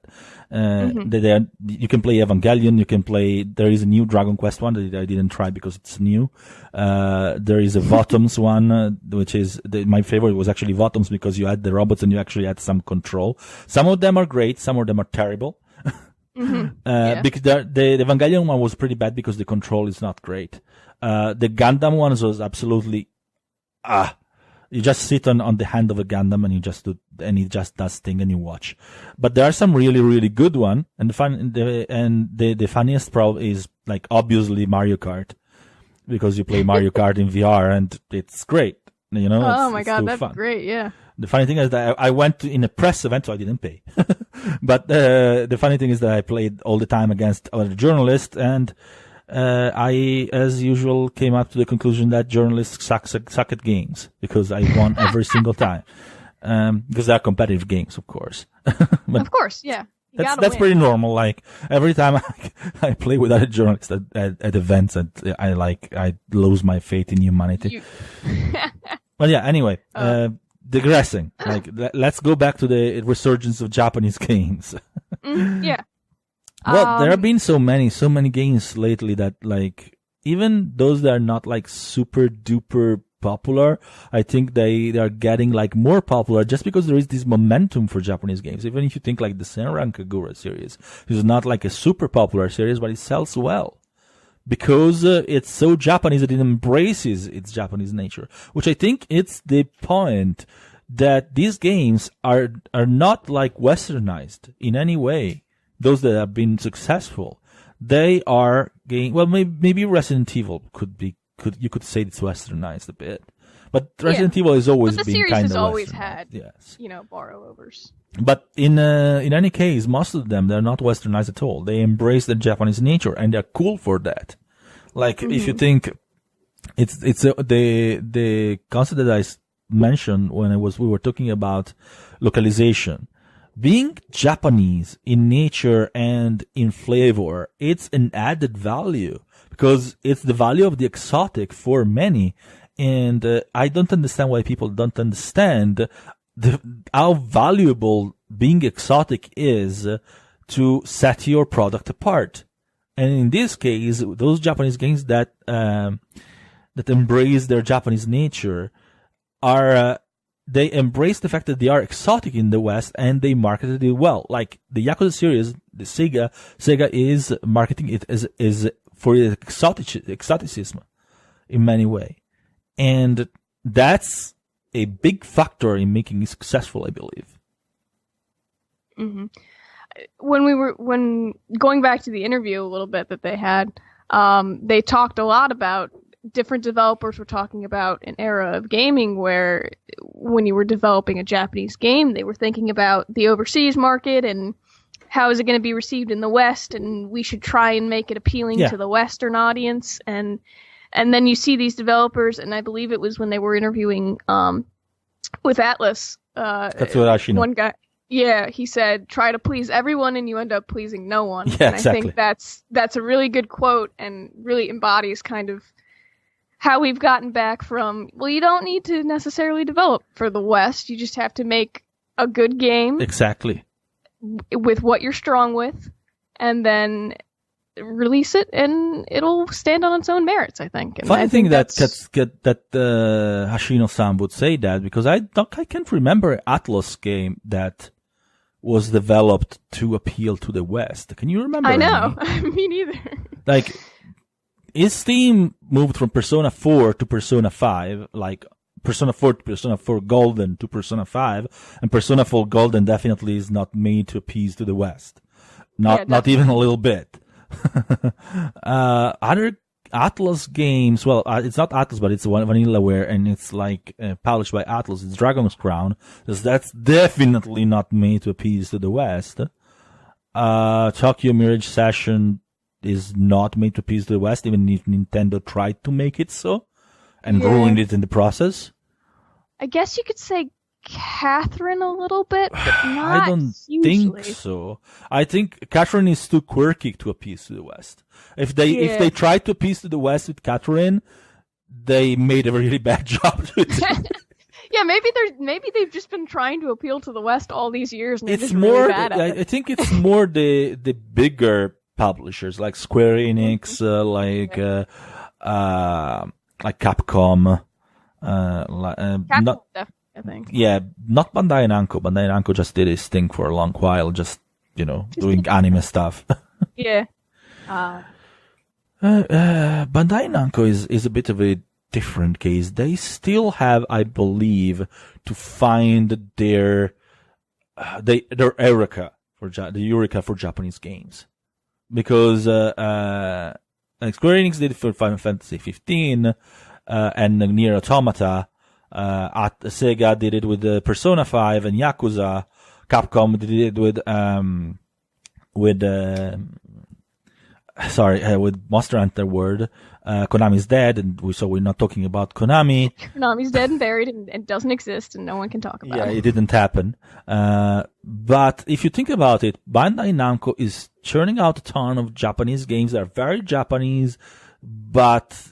You can play Evangelion. You can play. There is a new Dragon Quest one that I didn't try because it's new. There is a Votoms one, which is my favorite was actually Votoms because you had the robots and you actually had some control. Some of them are great. Some of them are terrible. Yeah. Because the Evangelion one was pretty bad because the control is not great. The Gundam one was absolutely, you just sit on the hand of a Gundam and it just does thing and you watch. But there are some really, really good one. And the funniest problem is like obviously Mario Kart because you play Mario Kart in VR and it's great. You know, Oh my it's god, too that'd fun. be great, yeah. The funny thing is that I went in a press event, so I didn't pay. But the funny thing is that I played all the time against other journalists, and I, as usual, came up to the conclusion that journalists suck at games because I won every single time. Because they are competitive games, of course. But Of course, yeah. You gotta that's win. pretty normal. Like every time I play with other journalists at events, and I lose my faith in humanity. But yeah, anyway, digressing. Like, let's go back to the resurgence of Japanese games. Yeah. Well, there have been so many games lately that, like, even those that are not like super duper popular, I think they are getting like more popular just because there is this momentum for Japanese games. Even if you think like the Senran Kagura series, which is not like a super popular series, but it sells well. Because it's so Japanese that it embraces its Japanese nature, which I think it's the point that these games are not like westernized in any way. Those that have been successful, they are well, maybe Resident Evil you could say it's westernized a bit, but Resident Evil has always But the been series kind has of always westernized. had, Yes. borrow overs. But in any case, most of them, they're not westernized at all. They embrace the Japanese nature and they're cool for that. Like, if you think it's the concept that I mentioned when we were talking about localization, being Japanese in nature and in flavor, it's an added value because it's the value of the exotic for many. And I don't understand why people don't understand how valuable being exotic is to set your product apart. And in this case, those Japanese games that embrace their Japanese nature they embrace the fact that they are exotic in the West and they marketed it well. Like the Yakuza series, the Sega is marketing it is for exoticism in many ways. And that's a big factor in making it successful, I believe. Mm-hmm. When going back to the interview a little bit that they had, they talked a lot about different developers were talking about an era of gaming where when you were developing a Japanese game, they were thinking about the overseas market and how is it going to be received in the West, and we should try and make it appealing to the Western audience. And then you see these developers, and I believe it was when they were interviewing with Atlas. One guy. Yeah, he said, try to please everyone and you end up pleasing no one. Yeah, and exactly. I think that's a really good quote and really embodies kind of how we've gotten back from, well, you don't need to necessarily develop for the West. You just have to make a good game. Exactly. With what you're strong with, and then release it, and it'll stand on its own merits, I think. And Funny I thing think that Hashino-san would say that, because I can't remember an Atlas game that was developed to appeal to the West. Can you remember? I know. Me neither. Like, his team moved from Persona 4 to Persona 5, like Persona 4 to Persona 4 Golden to Persona 5, and Persona 4 Golden definitely is not made to appease to the West. Not even a little bit. Other Atlas games, well, it's not Atlas, but it's Vanillaware, and it's like published by Atlas. It's Dragon's Crown. That's definitely not made to appease to the West. Tokyo Mirage Session is not made to appease to the West, even if Nintendo tried to make it so and ruined it in the process. I guess you could say Catherine a little bit, but not I don't hugely. think so. I think Catherine is too quirky to appease to the West. If they tried to appease to the West with Catherine, they made a really bad job to it. Yeah, maybe they've just been trying to appeal to the West all these years, and they're It's just more. really bad at it. I think it's more the bigger publishers like Square Enix, like Capcom, Capcom, not definitely, I think. not Bandai Namco. Bandai Namco just did his thing for a long while, just doing anime stuff. Yeah. Bandai Namco is a bit of a different case. They still have, I believe, to find their Eureka for Japanese games, because like Square Enix did it for Final Fantasy 15 and Nier Automata. Sega did it with Persona 5 and Yakuza. Capcom did it with Monster Hunter World. Konami's dead, and so we're not talking about Konami. Konami's dead and buried and doesn't exist, and no one can talk about it. Yeah, it didn't happen. But if you think about it, Bandai Namco is churning out a ton of Japanese games that are very Japanese,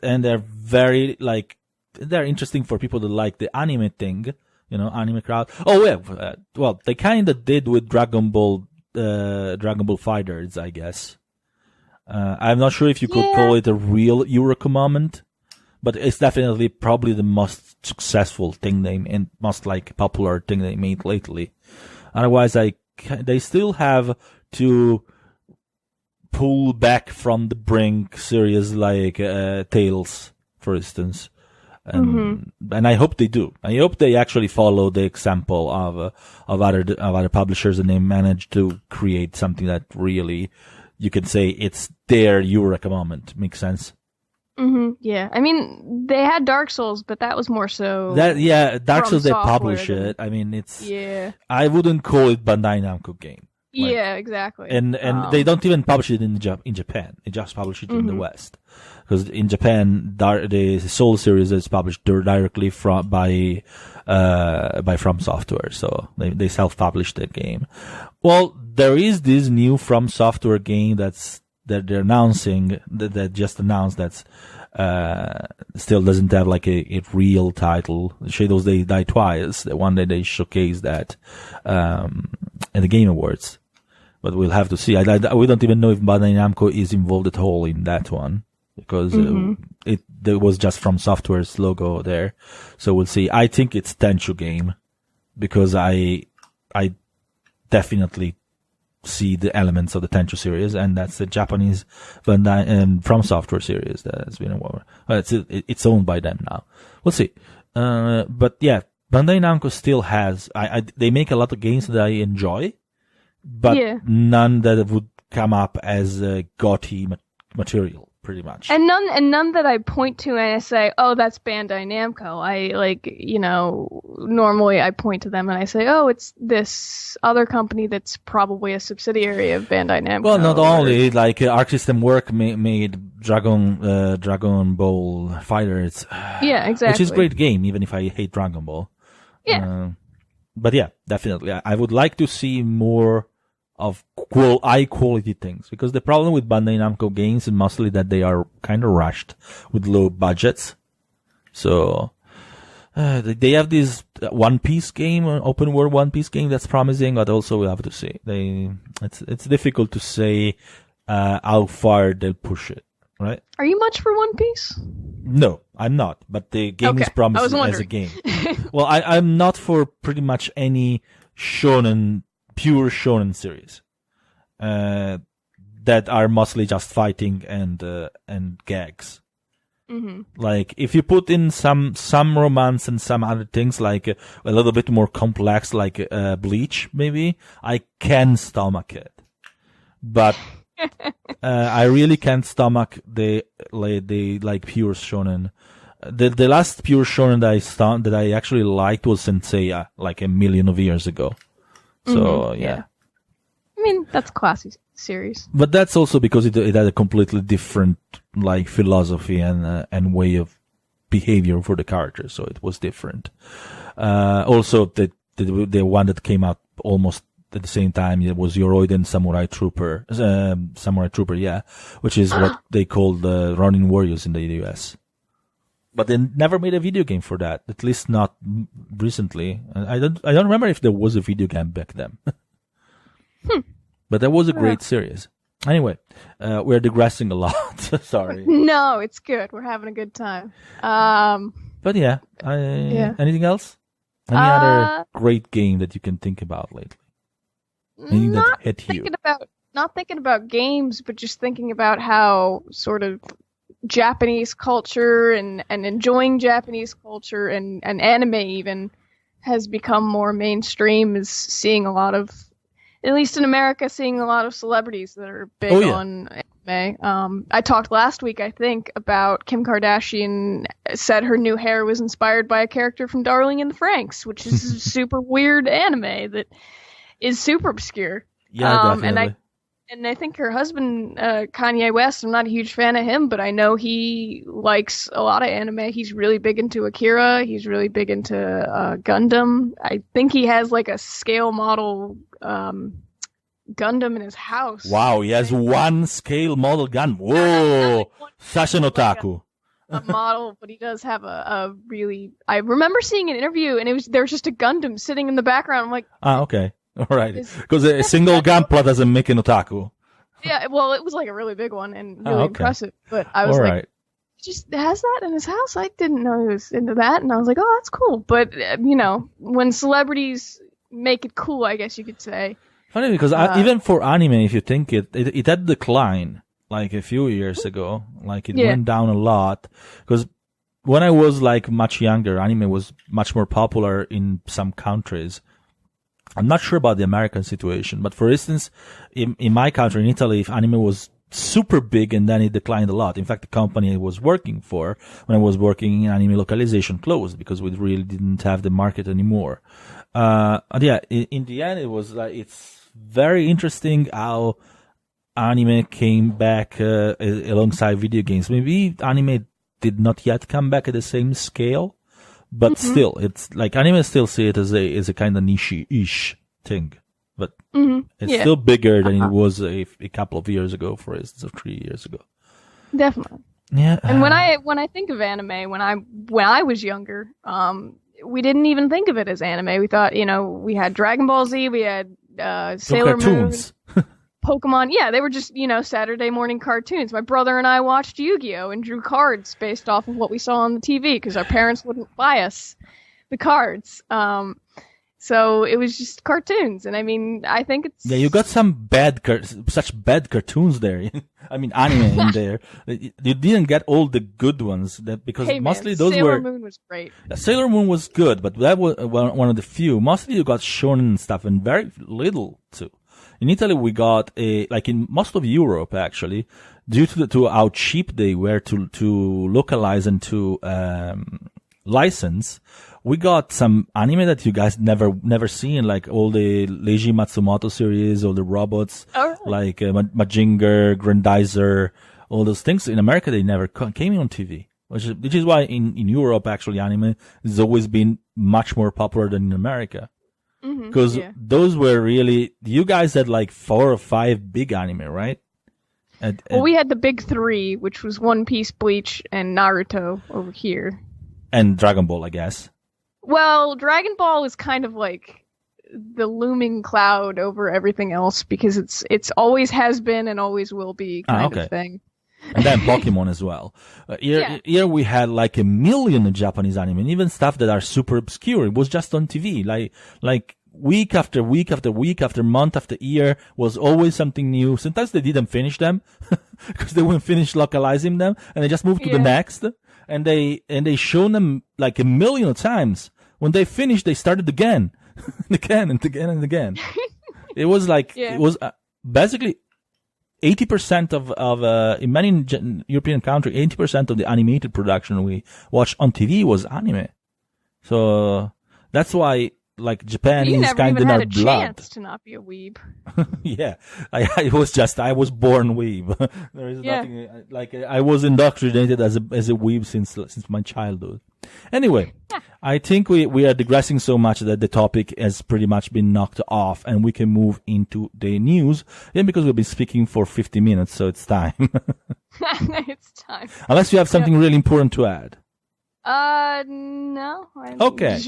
and they're very, they're interesting for people that like the anime thing, anime crowd. Oh, yeah, well, they kind of did with Dragon Ball Fighters, I guess. I'm not sure if you could call it a real Eureka moment, but it's definitely probably the most successful thing and most popular thing they made lately. Otherwise, they still have to pull back from the brink series like Tales, for instance. And I hope they do. I hope they actually follow the example of other publishers, and they manage to create something that really, you can say, it's their Eureka moment. Makes sense? Yeah. I mean, they had Dark Souls, but that was more so... Dark Souls, they publish than... it. I mean, it's... Yeah. I wouldn't call it Bandai Namco game. Yeah, exactly. And they don't even publish it in Japan. They just publish it in the West. Because in Japan, the Soul series is published directly by From Software. So they self-publish the game. Well, there is this new From Software game that they're announcing, that just announced, that's still doesn't have a real title. Shadows They Die Twice, the one that they showcased at the Game Awards. But we'll have to see. We don't even know if Bandai Namco is involved at all in that one, because there was just From Software's logo there. So we'll see. I think it's Tenchu game, because I definitely see the elements of the Tenchu series, and that's the Japanese Bandai From Software series that has been it's owned by them now. We'll see. But yeah, Bandai Namco still has. They make a lot of games that I enjoy, but none that would come up as GOTY material, pretty much. And none that I point to and I say, oh, that's Bandai Namco. Normally I point to them and I say, oh, it's this other company that's probably a subsidiary of Bandai Namco. Well, not only, Arc System Works made Dragon Ball Fighters. Yeah, exactly. Which is a great game, even if I hate Dragon Ball. Yeah. But yeah, definitely. I would like to see more of high quality things, because the problem with Bandai Namco games is mostly that they are kind of rushed with low budgets. So they have this One Piece game, open world One Piece game that's promising, but also we have to see. It's difficult to say how far they'll push it, right? Are you much for One Piece? No, I'm not. But the game is promising as a game. Well, I'm not for pretty much any pure shonen series that are mostly just fighting and gags. Like, if you put in some romance and some other things, like a little bit more complex, like Bleach, maybe, I can stomach it. But I really can't stomach the pure shonen. The last pure shonen that I actually liked was Senseiya, like a million of years ago. So yeah. I mean, that's a classy series. But that's also because it had a completely different philosophy and way of behavior for the characters, so it was different. Also, the the one that came out almost at the same time. It was Yoroiden Samurai Trooper, yeah, which is what they called the Ronin Warriors in the US. But they never made a video game for that, at least not recently. I don't remember if there was a video game back then. But that was a great series. Anyway, we're digressing a lot. Sorry. No, it's good. We're having a good time. But yeah, anything else? Any other great game that you can think about lately? Anything that hit you? Not thinking about games, but just thinking about how sort of Japanese culture and enjoying Japanese culture and anime even has become more mainstream, is seeing a lot of, at least in America, seeing a lot of celebrities that are big on anime. I talked last week, I think, about Kim Kardashian said her new hair was inspired by a character from Darling in the Franxx, which is a super weird anime that is super obscure. Yeah, definitely. And I think her husband, Kanye West, I'm not a huge fan of him, but I know he likes a lot of anime. He's really big into Akira. He's really big into Gundam. I think he has like a scale model Gundam in his house. Wow, he has one scale model Gundam. Whoa, such an otaku. A model, but he does have a really... I remember seeing an interview, and there was just a Gundam sitting in the background. I'm like... okay. All right, because a single Gunpla doesn't make an otaku. Yeah, well, it was like a really big one and really impressive. But I was like, he just has that in his house? I didn't know he was into that. And I was like, oh, that's cool. But, when celebrities make it cool, I guess you could say. Funny, because even for anime, if you think it had decline like a few years ago. Like it went down a lot. Because when I was like much younger, anime was much more popular in some countries. I'm not sure about the American situation, but for instance, in my country, in Italy, anime was super big and then it declined a lot. In fact, the company I was working for, when I was working in anime localization, closed because we really didn't have the market anymore. In the end, it was like, it's very interesting how anime came back alongside video games. Maybe anime did not yet come back at the same scale. But still, it's like anime still see it as a kind of niche-ish thing. But it's still bigger than it was a couple of years ago, for instance, or 3 years ago. Definitely. Yeah. And when I think of anime, when I was younger, we didn't even think of it as anime. We thought, we had Dragon Ball Z, we had Sailor Moon. Pokemon, yeah, they were just, Saturday morning cartoons. My brother and I watched Yu-Gi-Oh! And drew cards based off of what we saw on the TV because our parents wouldn't buy us the cards. So it was just cartoons. And I mean, I think it's... Yeah, you got some such bad cartoons there. I mean, anime in there. You didn't get all the good ones because mostly those Sailor Moon was great. Sailor Moon was good, but that was one of the few. Mostly you got shonen stuff and very little too. In Italy, we got in most of Europe, actually, due to how cheap they were to localize and to, license, we got some anime that you guys never seen, like all the Leiji Matsumoto series, all the robots, like, Majinger, Grandizer, all those things. In America, they never came on TV, which is why in Europe, actually, anime has always been much more popular than in America. Because those were really, you guys had like 4 or 5 big anime, right? Well, we had the big 3, which was One Piece, Bleach, and Naruto over here. And Dragon Ball, I guess. Well, Dragon Ball is kind of like the looming cloud over everything else because it's always has been and always will be kind of thing. And then Pokemon as well. Here we had like 1 million Japanese anime, and even stuff that are super obscure. It was just on TV, like week after week after week after month after year was always something new. Sometimes they didn't finish them because they wouldn't finish localizing them, and they just moved to the next. And they shown them like 1 million times. When they finished, they started again, and again and again and again. It was like it was basically. 80% of in many European countries, 80% of the animated production we watched on TV was anime. So that's why, like, Japan is kind of in our blood. You never even had a chance to not be a weeb. Yeah, I was born weeb. There is nothing like I was indoctrinated as a weeb since my childhood. Anyway, I think we are digressing so much that the topic has pretty much been knocked off, and we can move into the news. And because we've been speaking for 50 minutes, so it's time. It's time. Unless you have something really important to add. No. Okay.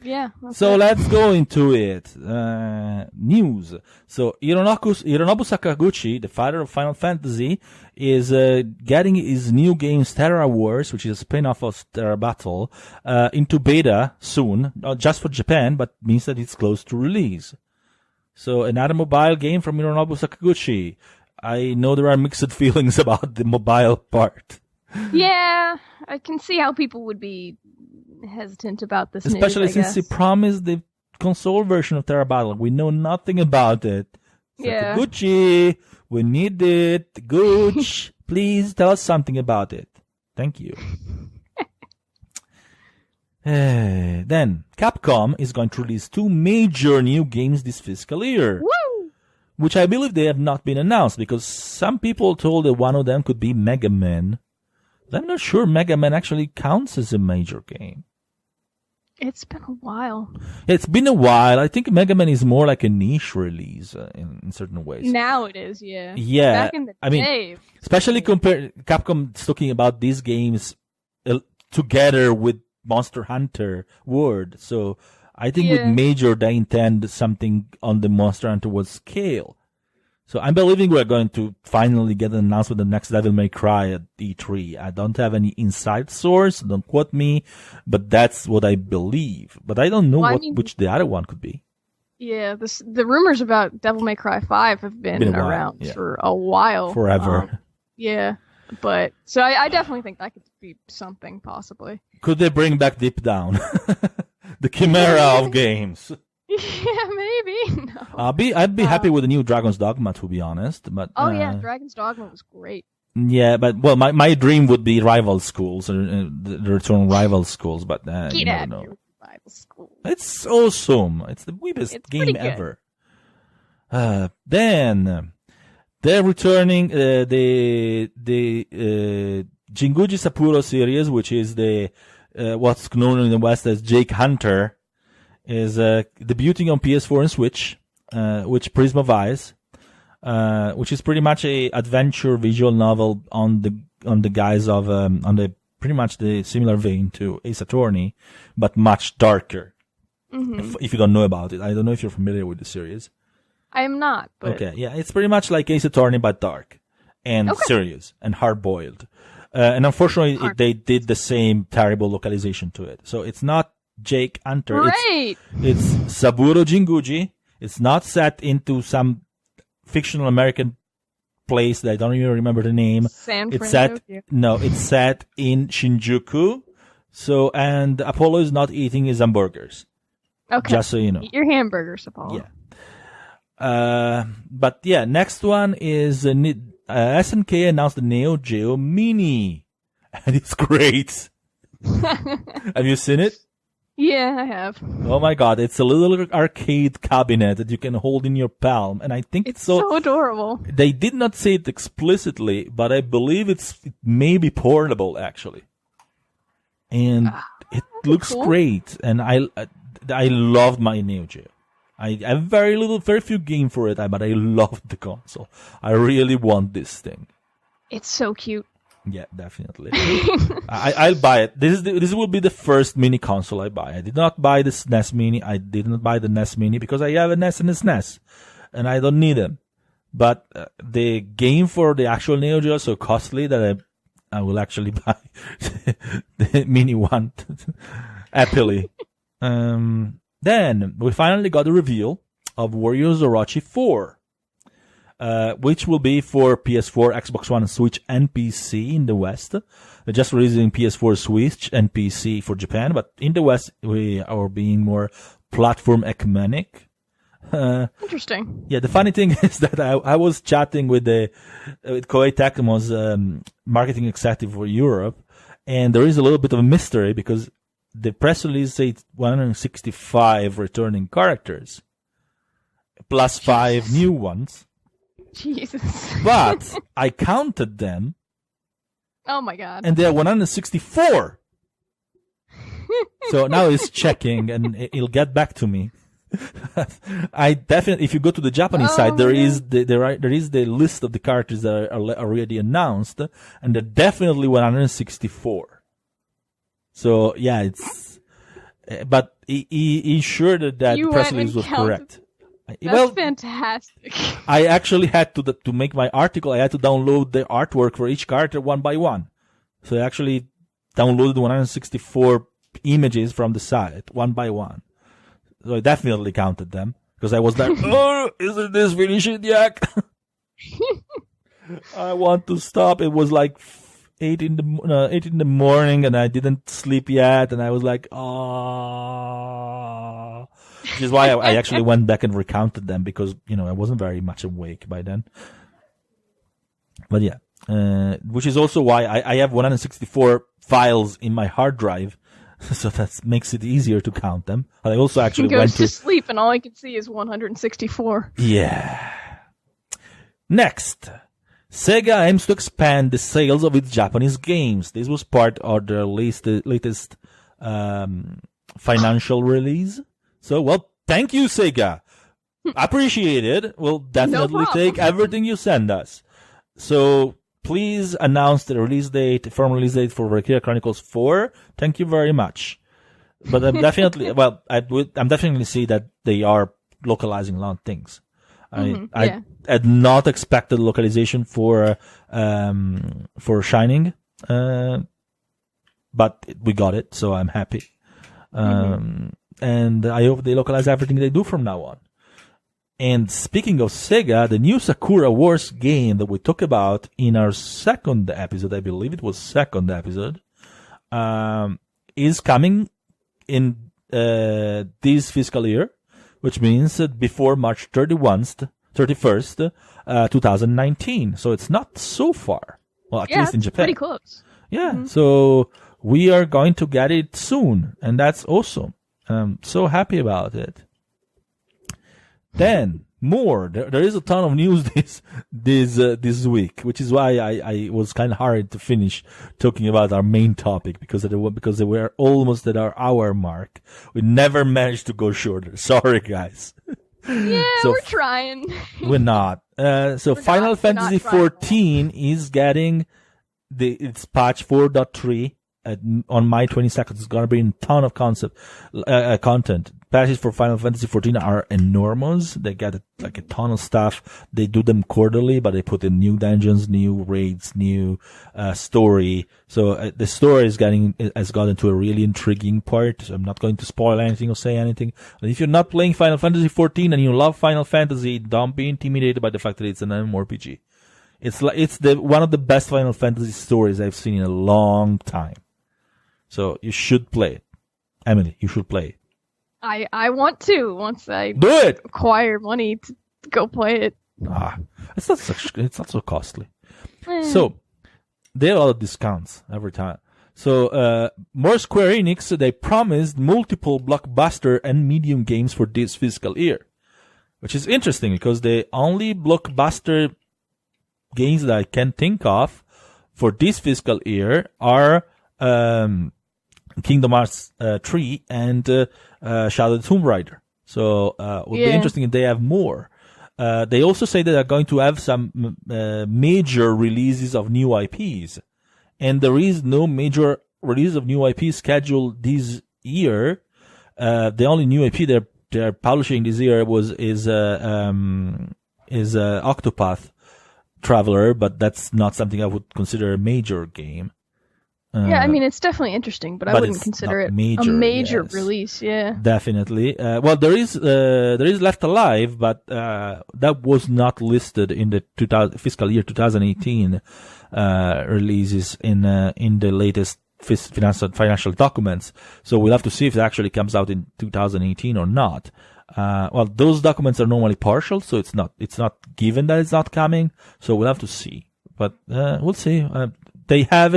Yeah. So let's go into it. News. So Hironobu Sakaguchi, the father of Final Fantasy, is getting his new game Terra Wars, which is a spin-off of Terra Battle, into beta soon, not just for Japan, but means that it's close to release. So another mobile game from Hironobu Sakaguchi. I know there are mixed feelings about the mobile part. Yeah, I can see how people would be hesitant about this especially news, since he promised the console version of Terra Battle. We know nothing about it. Yeah. Sakaguchi, we need it. Gooch, please tell us something about it. Thank you. Then, Capcom is going to release 2 major new games this fiscal year. Woo! Which I believe they have not been announced, because some people told that one of them could be Mega Man. I'm not sure Mega Man actually counts as a major game. It's been a while. It's been a while. I think Mega Man is more like a niche release in certain ways. Now it is, yeah. Yeah. Back in the I day. mean, especially Capcom's talking about these games together with Monster Hunter World. So I think with major, they intend something on the Monster Hunter World scale. So I'm believing we're going to finally get an announcement of the next Devil May Cry at E3. I don't have any inside source, don't quote me, but that's what I believe. But I don't know which the other one could be. Yeah, the rumors about Devil May Cry 5 have been around for a while. Forever. Yeah, but so I definitely think that could be something, possibly. Could they bring back Deep Down? The chimera of games. Yeah, maybe. No. I'd be happy with the new Dragon's Dogma, to be honest. But Dragon's Dogma was great. Yeah, but well, my dream would be Rival Schools, the return of Rival Schools. But you never know. Rival Schools. It's awesome. It's the weebest game ever. Then they're returning the Jinguji Sapporo series, which is the what's known in the West as Jake Hunter. Is debuting on PS4 and Switch, which Prisma Vice, which is pretty much a adventure visual novel on the guise of on the pretty much the similar vein to Ace Attorney, but much darker. Mm-hmm. If you don't know about it, I don't know if you're familiar with the series. I am not. But... Okay, yeah, it's pretty much like Ace Attorney but dark and serious and hard boiled. And unfortunately, they did the same terrible localization to it, so it's not Jake Hunter. Great. It's Saburo Jinguji. It's not set into some fictional American place that I don't even remember the name. It's set in Shinjuku. So, and Apollo is not eating his hamburgers. Okay. Just so you know. Eat your hamburgers, Apollo. Yeah. But yeah, next one is SNK announced the Neo Geo Mini. And it's great. Have you seen it? Yeah, I have. Oh my god, it's a little arcade cabinet that you can hold in your palm, and I think it's so adorable. They did not say it explicitly, but I believe it may be portable, actually. And it looks great, and I loved my Neo Geo. I have very few games for it, but I loved the console. I really want this thing. It's so cute. Yeah, definitely. I'll buy it. This will be the first mini console I buy. I did not buy the SNES Mini. I did not buy the NES Mini because I have a NES and a SNES, and I don't need them. But the game for the actual Neo Geo is so costly that I will actually buy the mini one happily. Then we finally got a reveal of Warriors Orochi 4. Which will be for PS4, Xbox One, Switch, and PC in the West. They're just releasing PS4, Switch, and PC for Japan, but in the West, we are being more platform ecumenic. Interesting. Yeah, the funny thing is that I was chatting with Koei Tecmo's marketing executive for Europe, and there is a little bit of a mystery because the press release says 165 returning characters, plus 5 new ones. Jesus. But I counted them. Oh my god. And they are 164. So now it's checking, and it'll get back to me. I definitely, if you go to the Japanese side, there is the list of the characters that are already announced, and they're definitely 164. So yeah, it's, but he ensured that the press release was correct. That's fantastic. I actually had to make my article. I had to download the artwork for each character one by one. So I actually downloaded 164 images from the site one by one. So I definitely counted them because I was like, "Oh, isn't this finishing yet?" I want to stop. It was like 8 in the morning, and I didn't sleep yet, and I was like, "Oh," which is why I actually went back and recounted them because I wasn't very much awake by then. But yeah, which is also why I have 164 files in my hard drive. So that makes it easier to count them. But I also actually went to sleep, and all I can see is 164. Yeah. Next, Sega aims to expand the sales of its Japanese games. This was part of their latest financial release. So, well, thank you, Sega. Appreciate it. We'll definitely take everything you send us. So, please announce the firm release date for Valkyria Chronicles 4. Thank you very much. But I'm definitely, I'm definitely see that they are localizing a lot of things. I had not expected localization for Shining, but we got it, so I'm happy. And I hope they localize everything they do from now on. And speaking of Sega, the new Sakura Wars game that we talked about in our second episode, I believe it was second episode, is coming in this fiscal year, which means before March 31st, 2019. So it's not so far. Well, at least in Japan. Pretty close. Yeah, so we are going to get it soon, and that's awesome. I'm so happy about it. Then more. There is a ton of news this week, which is why I was kind of hard to finish talking about our main topic because they were almost at our hour mark. We never managed to go shorter. Sorry, guys. Yeah, so we're trying. We're not. So Final Fantasy 14 is getting its patch 4.3. On May 22nd, it's going to be a ton of content. Patches for Final Fantasy 14 are enormous. They get a ton of stuff. They do them quarterly, but they put in new dungeons, new raids, new story. So the story has gotten to a really intriguing part. So I'm not going to spoil anything or say anything. But if you're not playing Final Fantasy 14 and you love Final Fantasy, don't be intimidated by the fact that it's an MMORPG. It's one of the best Final Fantasy stories I've seen in a long time. So you should play it. Emily, you should play it. I want to once I do it. Acquire money to go play it. It's not so costly. So they have a lot of discounts every time. So more Square Enix, they promised multiple blockbuster and medium games for this fiscal year, which is interesting because the only blockbuster games that I can think of for this fiscal year are Kingdom Hearts 3 and Shadow of the Tomb Raider. So it would be interesting if they have more. They also say that they're going to have some major releases of new IPs. And there is no major release of new IP scheduled this year. The only new IP they're publishing this year is Octopath Traveler, but that's not something I would consider a major game. Yeah, I mean, it's definitely interesting, but I wouldn't consider it a major release, yeah. Definitely. Well, there is Left Alive, but that was not listed in the fiscal year 2018 releases in the latest financial documents. So we'll have to see if it actually comes out in 2018 or not. Well, those documents are normally partial, so it's not given that it's not coming. So we'll have to see. But we'll see. They have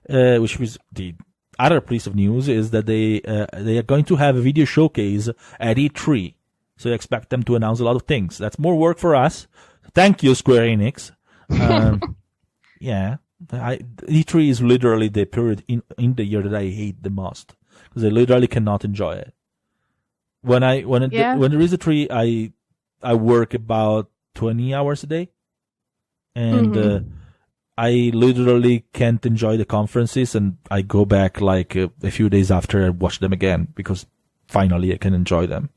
which was the other piece of news is that they are going to have a video showcase at E3. So I expect them to announce a lot of things. That's more work for us. Thank you, Square Enix. Yeah. E3 is literally the period in the year that I hate the most. because I literally cannot enjoy it. When there is a tree, I work about 20 hours a day, and I literally can't enjoy the conferences, and I go back like a few days after I watch them again because finally I can enjoy them.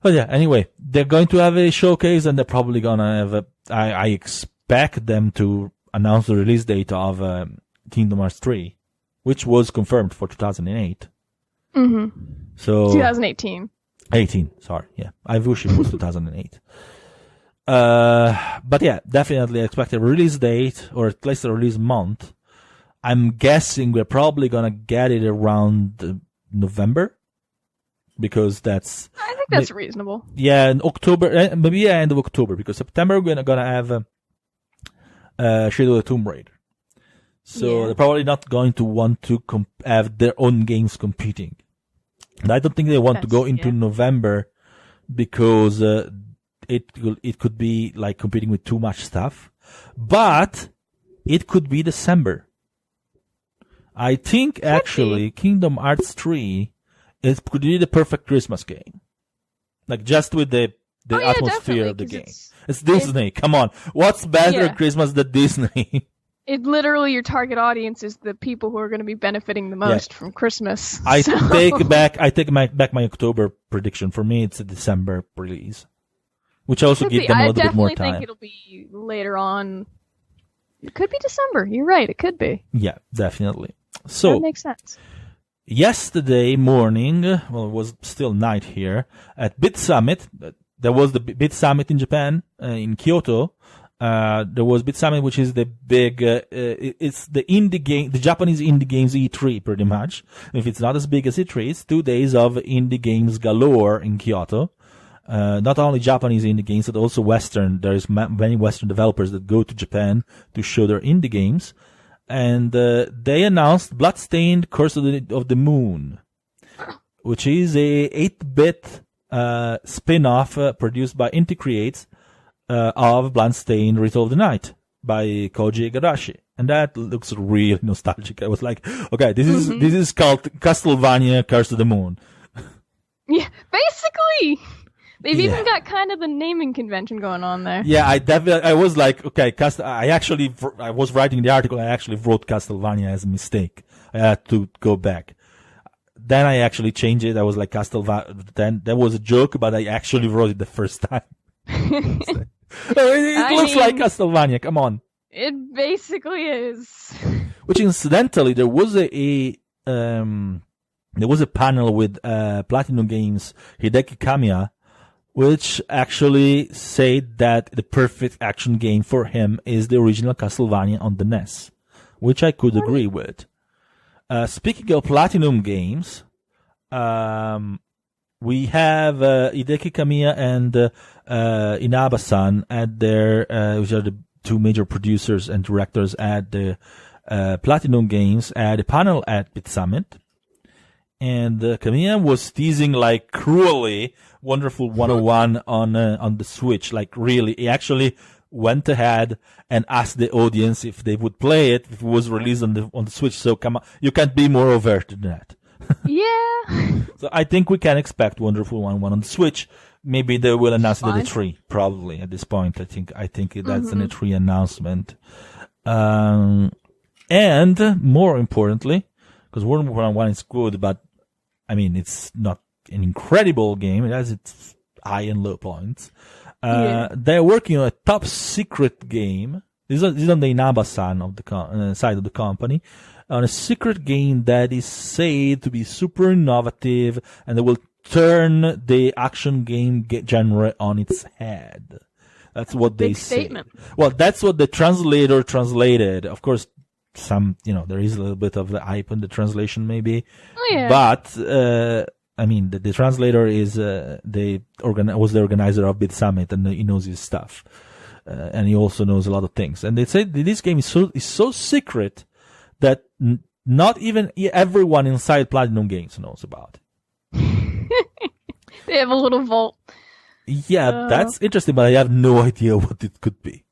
But yeah, anyway, they're going to have a showcase, and they're probably gonna have I expect them to announce the release date of Kingdom Hearts 3, which was confirmed for 2008. So 2018. 18, sorry, yeah. I wish it was 2008. But yeah, definitely expect a release date, or at least a release month. I'm guessing we're probably gonna get it around November, because I think that's reasonable. Yeah, in October, maybe end of October, because September we're gonna have Shadow of the Tomb Raider. So they're probably not going to want to have their own games competing. And I don't think they want to go into November, because it could be like competing with too much stuff. But it could be December. I think actually Kingdom Hearts 3 could be the perfect Christmas game. Like just with the atmosphere of the game. It's Disney. Come on. What's better Christmas than Disney? It literally, your target audience is the people who are going to be benefiting the most from Christmas. I take back my October prediction. For me, it's a December release, which also gives them a little bit more time. I definitely think it'll be later on. It could be December. You're right. It could be. Yeah, definitely. So that makes sense. Yesterday morning, well, it was still night here at Bit Summit. There was the Bit Summit in Japan, in Kyoto. There was Bit Summit, which is the big, it's the Japanese indie games E3, pretty much. If it's not as big as E3, it's 2 days of indie games galore in Kyoto. Not only Japanese indie games, but also Western. There's many Western developers that go to Japan to show their indie games. And, they announced Bloodstained Curse of the Moon, which is a 8-bit, spin-off, produced by Inti Creates, of Bloodstained Ritual of the Night by Koji Igarashi. And that looks really nostalgic. I was like, okay, this is called Castlevania Curse of the Moon. Yeah, basically. They've even got kind of the naming convention going on there. Yeah, I was like, okay, I was writing the article, I actually wrote Castlevania as a mistake. I had to go back. Then I actually changed it. I was like, Castlevania. Then that was a joke, but I actually wrote it the first time. It looks like Castlevania. Come on. It basically is. Which incidentally, there was a panel with Platinum Games Hideki Kamiya, which actually said that the perfect action game for him is the original Castlevania on the NES, which I could agree with. Speaking of Platinum Games, we have Hideki Kamiya and Inaba-san at their, which are the two major producers and directors at the Platinum Games, at a panel at Bit Summit. And Kamiya was teasing like cruelly Wonderful 101 on the Switch. Like really, he actually went ahead and asked the audience if they would play it if it was released on the Switch. So come on, you can't be more overt than that. Yeah. So I think we can expect Wonderful 101 on the Switch. Maybe they will announce it at E3, probably at this point. I think that's an E3 announcement. And more importantly, because Wonderful 101 is good, but I mean, it's not an incredible game. It has its high and low points. They're working on a top secret game. This is on the Inaba-san of the side of the company, on a secret game that is said to be super innovative and that will turn the action game genre on its head. That's what they say. Statement. Well, that's what the translator translated. Of course, there is a little bit of the hype in the translation, maybe. Oh, yeah. But, I mean, the translator is, was the organizer of Bit Summit, and he knows his stuff. And he also knows a lot of things. And they say that this game is so secret that not even everyone inside Platinum Games knows about it. They have a little vault. Yeah, that's interesting, but I have no idea what it could be.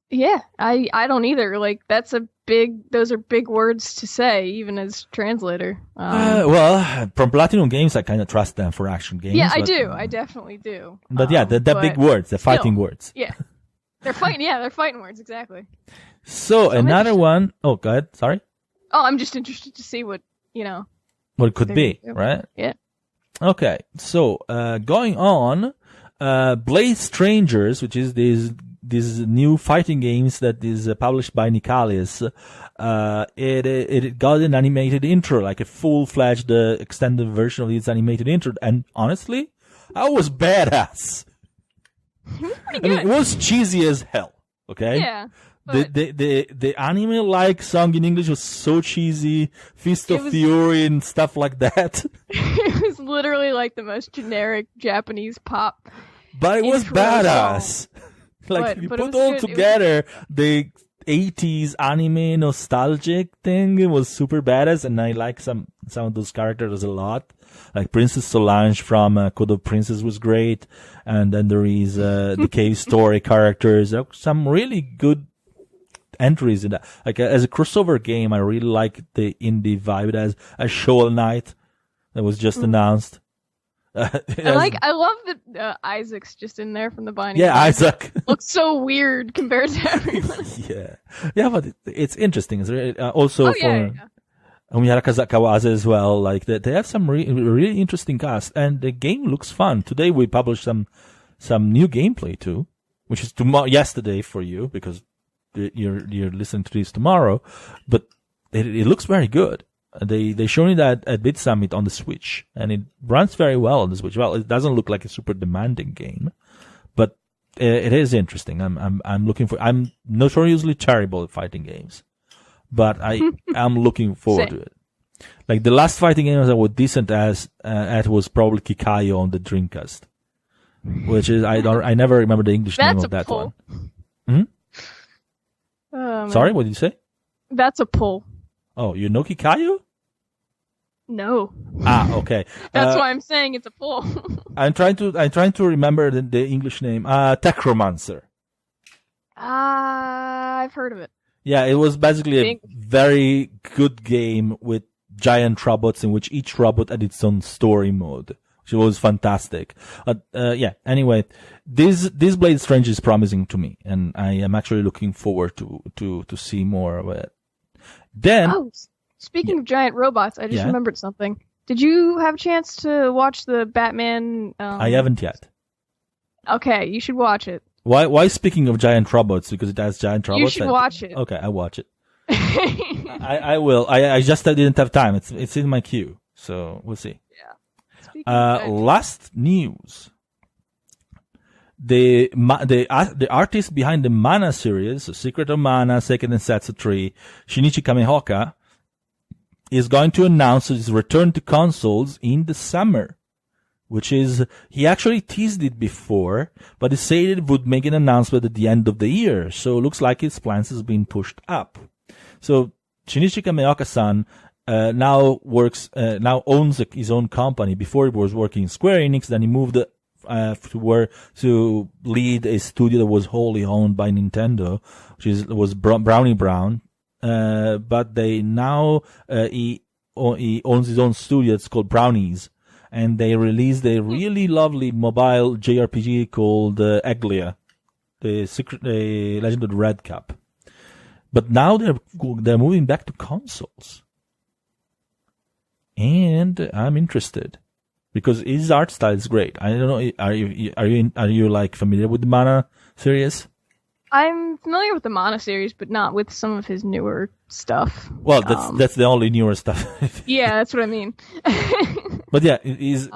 Yeah, I don't either. Like, that's a those are big words to say, even as translator. Well, from Platinum Games, I kind of trust them for action games. Yeah, I do. I definitely do. But yeah, the big words, the fighting words. Yeah. They're fighting. Yeah, they're fighting words, exactly. So another one. Oh, go ahead. Sorry. Oh, I'm just interested to see what it could be, right? Yeah. Okay. So going on, Blade Strangers, which is these new fighting games that is published by Nicalis. It got an animated intro, like a full-fledged extended version of its animated intro, and honestly, I was badass. I mean, it was cheesy as hell. Okay. Yeah. The anime-like song in English was so cheesy, Fist of Fury and stuff like that. It was literally like the most generic Japanese pop. But it was badass. Like, you put all together the 80s anime nostalgic thing, it was super badass, and I like some of those characters a lot. Like Princess Solange from Code of Princess was great, and then there is the Cave Story characters. There are some really good entries in that. Like as a crossover game, I really like the indie vibe. It has a Shovel Knight that was just announced. I love that Isaac's just in there from the Binding. Yeah, Isaac looks so weird compared to everyone. yeah, but it's interesting. It's really, also for Umihara Kawase as well. Like they have some really interesting cast, and the game looks fun. Today we published some new gameplay too, which is yesterday for you because you're listening to this tomorrow. But it looks very good. They showed me that at Bit Summit on the Switch, and it runs very well on the Switch. Well, it doesn't look like a super demanding game, but it is interesting. I'm looking for. I'm notoriously terrible at fighting games, but I'm looking forward to it. Like the last fighting game I was decent at was probably Kikayo on the Dreamcast, which is I never remember the English name of that one. Sorry, what did you say? That's a pull. Oh, you know Kikayo? No. Okay. That's why I'm saying it's a pull. I'm trying to remember the English name. Techromancer. I've heard of it. Yeah, it was basically a very good game with giant robots in which each robot had its own story mode, which was fantastic. Anyway, this Blade Strange is promising to me, and I am actually looking forward to see more of it. Then, speaking of giant robots, I just remembered something. Did you have a chance to watch the Batman? I haven't yet. Okay, you should watch it. Why speaking of giant robots? Because it has giant robots? You should watch it. Okay, I'll watch it. I will. I just didn't have time. It's in my queue, so we'll see. Yeah. Last news. The artist behind the Mana series, Secret of Mana, Seiken Densetsu 3, Shinichi Kamehoka, is going to announce his return to consoles in the summer, which is, he actually teased it before, but he said it would make an announcement at the end of the year, so it looks like his plans has been pushed up. So, Shinichi Kamehoka-san, now owns his own company. Before he was working in Square Enix, then he moved to lead a studio that was wholly owned by Nintendo, which was Brownie Brown. But they now he owns his own studio. It's called Brownies, and they released a really lovely mobile JRPG called Eglia, the Legend of the Red Cup. But now they're moving back to consoles, and I'm interested. Because his art style is great. I don't know. Are you like familiar with the Mana series? I'm familiar with the Mana series, but not with some of his newer stuff. Well, that's the only newer stuff. Yeah, that's what I mean. But yeah, his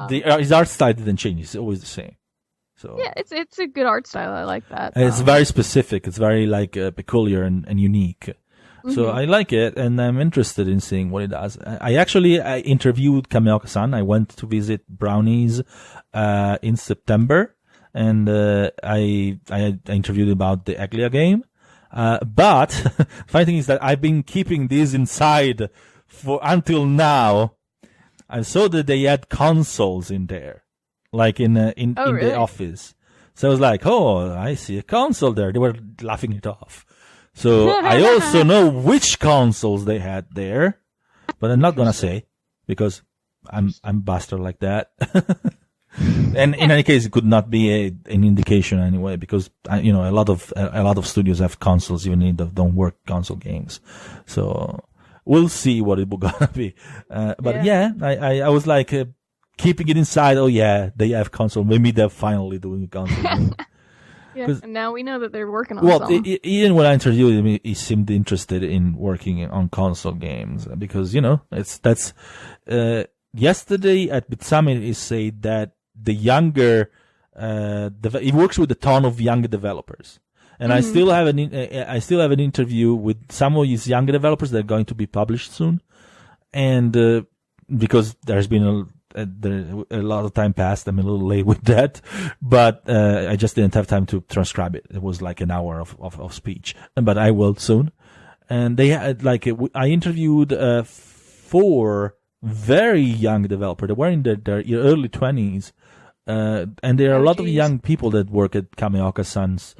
art style didn't change. It's always the same. So yeah, it's a good art style. I like that. And it's very specific. It's very like peculiar and unique. So I like it, and I'm interested in seeing what it does. I interviewed Kameoka-san. I went to visit Brownies in September, and I interviewed about the Eglia game. But funny thing is that I've been keeping these inside until now. I saw that they had consoles in there, like in the office. So I was like, oh, I see a console there. They were laughing it off. So I also know which consoles they had there, but I'm not gonna say because I'm bastard like that. And in any case, it could not be an indication anyway, because a lot of studios have consoles even if they don't work console games. So we'll see what it will gonna be. But I was like keeping it inside. Oh yeah, they have console. Maybe they're finally doing a console game. Yeah, and now we know that they're working on some. Even when I interviewed him, he seemed interested in working on console games because that's yesterday at Bit Summit he said that the younger he works with a ton of younger developers, and I still have an interview with some of these younger developers that are going to be published soon, and because there's been a lot of time passed. I'm a little late with that, but I just didn't have time to transcribe it. It was like an hour of speech, but I will soon. And they had I interviewed 4 very young developers. They were in their early 20s, and there are a lot of young people that work at Kameoka-san's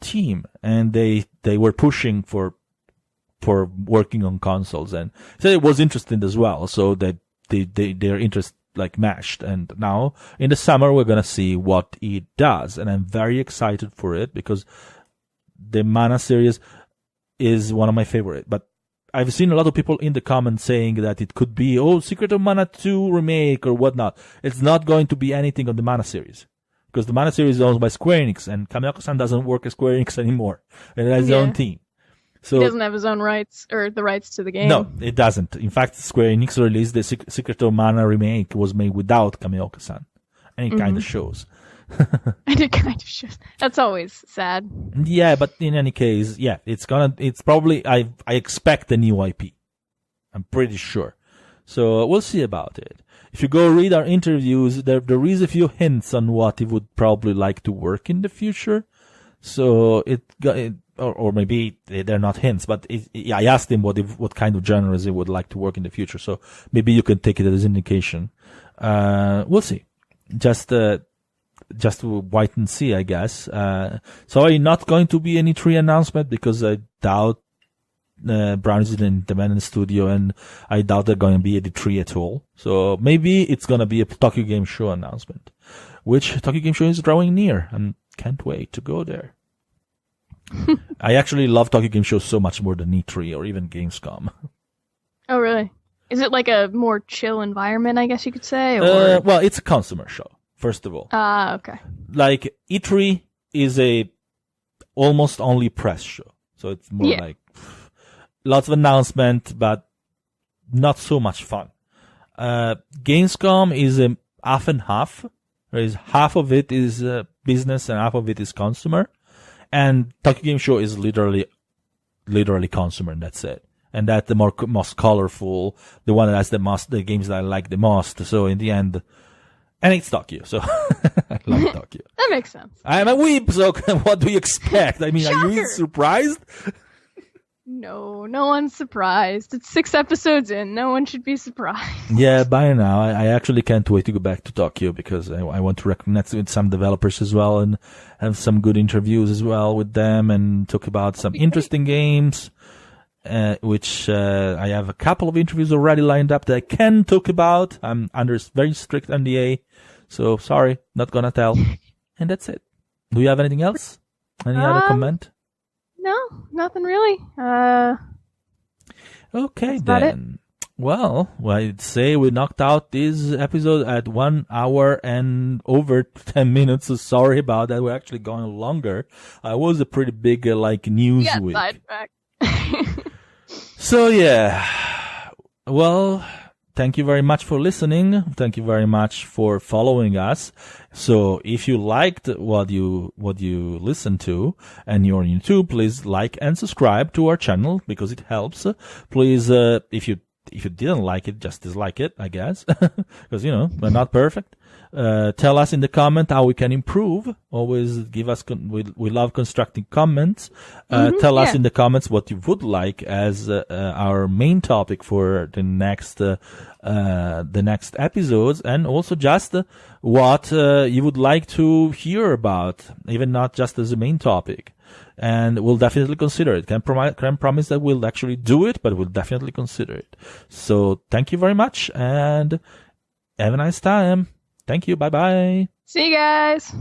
team, and they were pushing for working on consoles, and so it was interesting as well. So that their interest matched, and now in the summer we're gonna see what it does, and I'm very excited for it because the Mana series is one of my favorite. But I've seen a lot of people in the comments saying that it could be Secret of Mana 2 remake or whatnot. It's not going to be anything on the Mana series because the Mana series is owned by Square Enix, and Kameoka-san doesn't work at Square Enix anymore. It has its own team. So, he doesn't have his own rights, or the rights to the game. No, it doesn't. In fact, Square Enix released the Secret of Mana remake was made without Kameoka-san. And it kind of shows. And it kind of shows. That's always sad. Yeah, but in any case, it's probably, I expect a new IP. I'm pretty sure. So we'll see about it. If you go read our interviews, there is a few hints on what he would probably like to work in the future. So or maybe they're not hints, but I asked him what kind of genres he would like to work in the future. So maybe you can take it as an indication. We'll see. Just to wait and see, I guess. Sorry, not going to be any E3 announcement because I doubt Brown is an independent studio, and I doubt they're going to be at E3 at all. So maybe it's going to be a Tokyo Game Show announcement, which Tokyo Game Show is drawing near, and can't wait to go there. I actually love Tokyo Game Show so much more than E3 or even Gamescom. Oh, really? Is it like a more chill environment, I guess you could say? Or... well, it's a consumer show, first of all. Okay. Like, E3 is a almost only press show. So it's more like lots of announcement, but not so much fun. Gamescom is a half and half. There is half of it is business and half of it is consumer. And Tokyo Game Show is literally consumer, and that's it. And that's the most colorful, the one that has the games that I like the most. So in the end, and it's Tokyo, so I love Tokyo. That makes sense. I'm a weeb, so what do you expect? I mean, Shocker. Are you surprised? No one's surprised. It's 6 episodes in. No one should be surprised. Yeah, by now, I actually can't wait to go back to Tokyo because I want to reconnect with some developers as well and have some good interviews as well with them and talk about some interesting games, which I have a couple of interviews already lined up that I can talk about. I'm under very strict NDA, so sorry, not gonna tell. And that's it. Do you have anything else? Any other comment? No, nothing really. Okay then. Well, I'd say we knocked out this episode at 1 hour and over 10 minutes. So sorry about that. We're actually going longer. It was a pretty big news week. Sidetracked. So yeah. Well, thank you very much for listening. Thank you very much for following us. So if you liked what you listened to and you're on YouTube, please like and subscribe to our channel because it helps. Please, if you didn't like it, just dislike it, I guess, because we're not perfect. Tell us in the comment how we can improve Always give us, we love constructing comments. Tell us in the comments what you would like as our main topic for the next episodes, and also just what you would like to hear about, even not just as a main topic. And we'll definitely consider it. Can't promise that we'll actually do it, but we'll definitely consider it. So thank you very much, and have a nice time. Thank you. Bye-bye. See you guys.